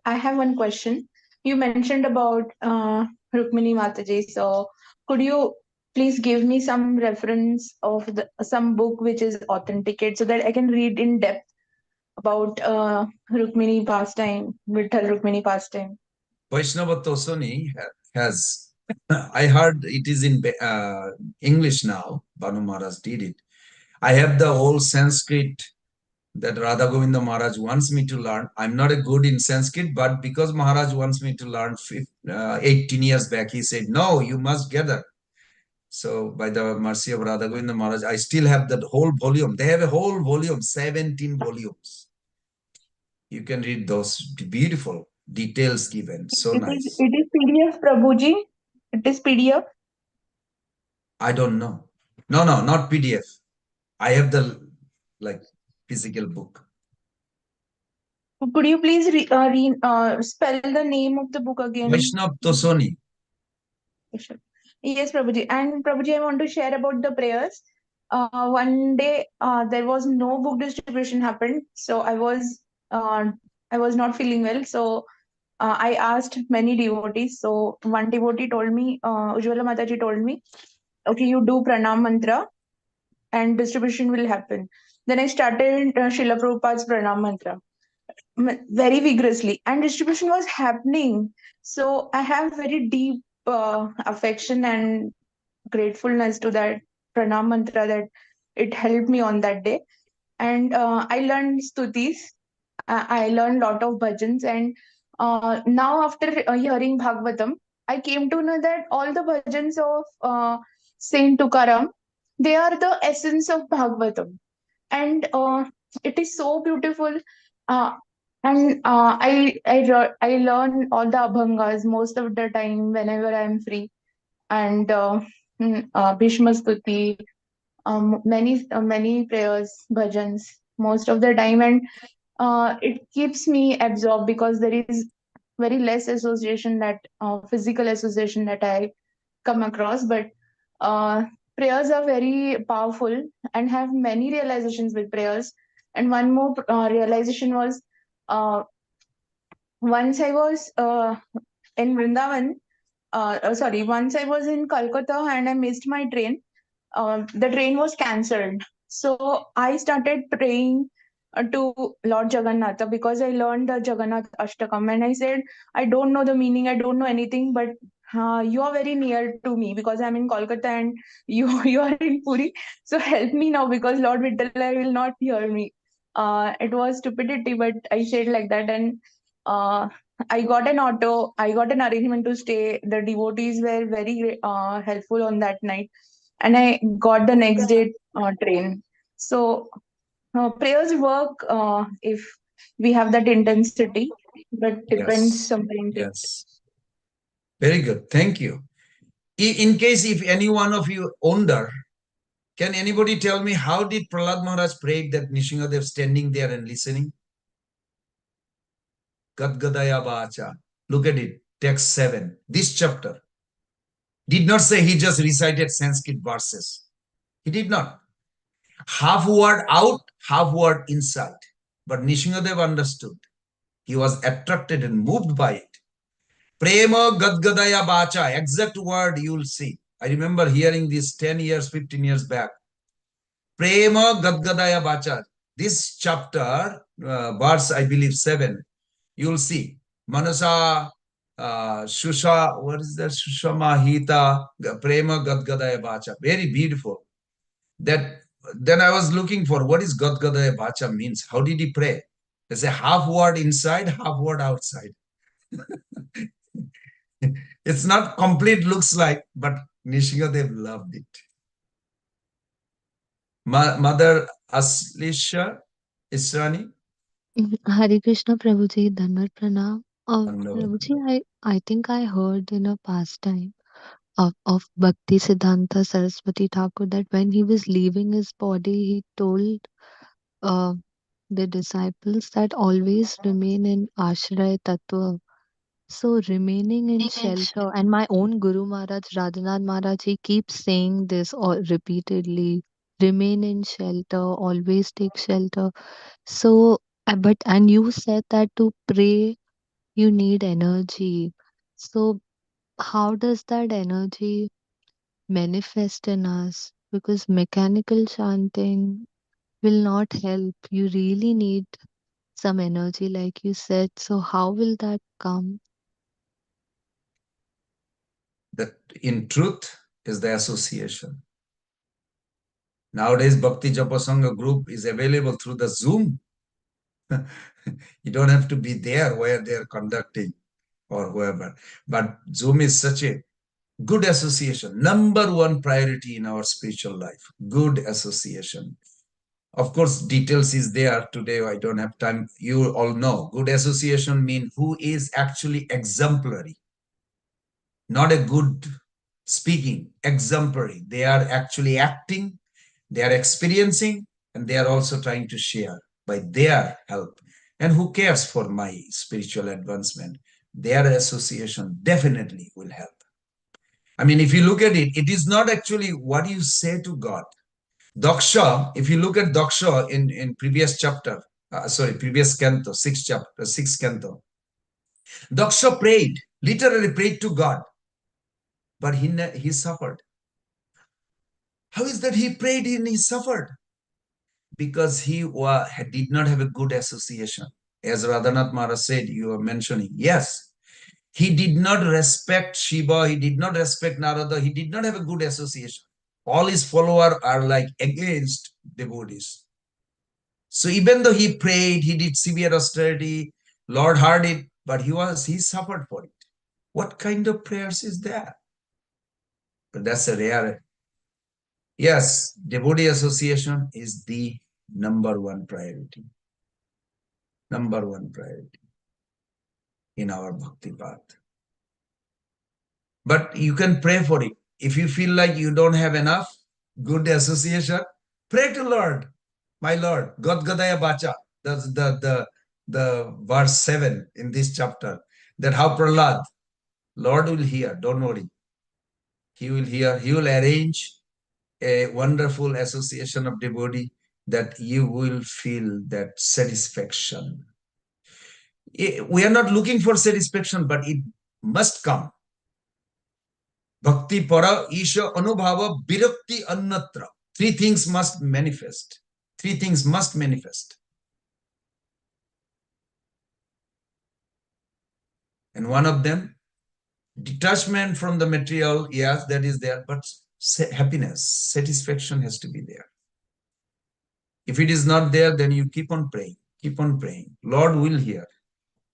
I have one question. You mentioned about Rukmini Mataji. So, could you please give me some reference of some book which is authenticated so that I can read in depth about Rukmini pastime, Vitthal Rukmini pastime? Vaishnava Tosoni has, I heard it is in English now. Banu Maharaj did it. I have the whole Sanskrit that Radha Govinda Maharaj wants me to learn. I'm not a good in Sanskrit, but because Maharaj wants me to learn 18 years back, he said, no, you must gather. So by the mercy of Radha Govinda Maharaj, I still have that whole volume. They have a whole volume, 17 volumes. You can read those beautiful details given. So nice. It is PDF, Prabhuji. It is PDF. I don't know. No, not PDF. I have the physical book. Could you please spell the name of the book again? Vaishnav Tosoni. Yes, Prabhuji. And Prabhuji, I want to share about the prayers. One day, there was no book distribution happened. So I was not feeling well. So I asked many devotees. So one devotee told me, Ujjwala Mataji told me, okay, you do pranam mantra and distribution will happen. Then I started Srila Prabhupada's pranam mantra very vigorously and distribution was happening. So I have very deep affection and gratefulness to that pranam mantra that it helped me on that day. And I learned stutis. I learned lot of bhajans, and now after hearing Bhagavatam, I came to know that all the bhajans of Saint Tukaram, they are the essence of Bhagavatam, and it is so beautiful. Uh, and I learn all the abhangas most of the time whenever I am free, and Bhishma Stuti, many prayers, bhajans most of the time, and it keeps me absorbed because there is very less association that physical association that I come across, but prayers are very powerful and have many realizations with prayers. And one more realization was once I was in Vrindavan, once I was in Calcutta and I missed my train. The train was cancelled. So I started praying to Lord Jagannatha because I learned the Jagannath Ashtakam and I said, I don't know the meaning, I don't know anything, but you are very near to me because I'm in Kolkata and you are in Puri. So help me now because Lord Vittala will not hear me. It was stupidity, but I said like that, and I got an auto. I got an arrangement to stay. The devotees were very helpful on that night, and I got the next day train. So prayers work if we have that intensity, but depends Yes. sometimes. Yes. Very good. Thank you. In case if any one of you wonder, can anybody tell me how did Prahlad Maharaj pray that Nishingadev standing there and listening? Gadgadaya Vacha. Look at it. Text 7. This chapter. Did not say he just recited Sanskrit verses. He did not. Half word out, half word inside. But Nishingadev understood. He was attracted and moved by it. Prema Gadgadaya Bacha, exact word you will see. I remember hearing this 10 years, 15 years back. Prema Gadgadaya Bacha. This chapter, verse I believe 7, you will see. Manasa Shusha, what is that? Shushama Hita, Prema Gadgadaya Bacha. Very beautiful. That then I was looking for what is Gadgadaya Bacha means. How did he pray? There's a half word inside, half word outside. It's not complete, looks like, but Nishingadev loved it. Mother Aslisha Israni. Hare Krishna Prabhuji, Dhanvat Pranam. Prabhuji, I think I heard in a pastime of Bhakti Siddhanta Saraswati Thakur that when he was leaving his body, he told uh, the disciples that always remain in Ashray Tattva. So remaining in shelter, and my own Guru Maharaj, Radhanath Maharaj, he keeps saying this or repeatedly, remain in shelter, always take shelter. So, and you said that to pray, you need energy. So, how does that energy manifest in us? Because mechanical chanting will not help. You really need some energy, like you said. So, how will that come? That in truth is the association. Nowadays, Bhakti Japa Sangha group is available through the Zoom. You don't have to be there where they're conducting or whoever. But Zoom is such a good association. Number one priority in our spiritual life. Good association. Of course, details is there today. I don't have time. You all know. Good association means who is actually exemplary. Not a good speaking, exemplary. They are actually acting, they are experiencing, and they are also trying to share by their help. And who cares for my spiritual advancement? Their association definitely will help. I mean, if you look at it, it is not actually what you say to God. Daksha, if you look at Daksha in previous chapter, previous canto, sixth canto, Daksha prayed, literally prayed to God, but he suffered. How is that he prayed and he suffered? Because he did not have a good association. As Radhanath Maharaj said, you are mentioning, yes, he did not respect Shiva, he did not respect Narada, he did not have a good association. All his followers are like against devotees. So even though he prayed, he did severe austerity, Lord heard it, but he suffered for it. What kind of prayers is that? But that's a rare. Yes, devotee association is the number one priority. Number one priority in our bhakti path. But you can pray for it. If you feel like you don't have enough good association, pray to Lord, my Lord, Gadgadaya Bacha. That's the verse 7 in this chapter. That how Prahlad, Lord will hear, don't worry. He will hear, he will arrange a wonderful association of devotee that you will feel that satisfaction. We are not looking for satisfaction, but it must come. Bhakti para isha anubhava virakti annatra. Three things must manifest. Three things must manifest. And one of them, Detachment from the material, yes, that is there, but happiness, satisfaction has to be there. If it is not there, then you keep on praying, keep on praying. Lord will hear.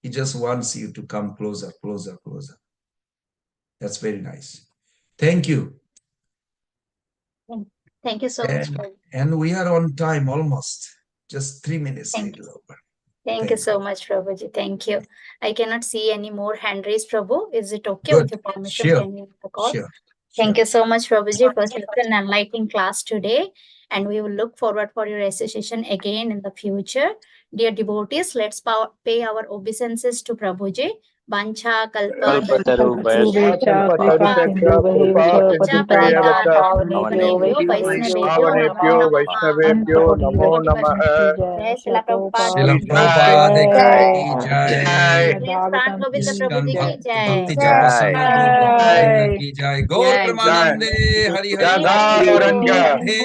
He just wants you to come closer, closer, closer. That's very nice. Thank you. Thank you so much. And we are on time almost. Just 3 minutes little over. Thank you so much, Prabhuji. Thank you. I cannot see any more hand raised, Prabhu. Is it okay Good. with your permission? Sure. Can we end the call? Sure. Thank you so much, Prabhuji, for such an enlightening class today. And we will look forward for your association again in the future. Dear devotees, let's pay our obeisances to Prabhuji. Bancha kalpa Vaishnavebhyo Namo Namah. Shila Prabhupada Srila Prabhupada ki jai. Pran Govind Prabhuji ki jai. Bhakti Japa Sanga Guru Prabhupada ki jai. Gaur Pramanande Hari Hari Bol. Jai Gauranga. Radhe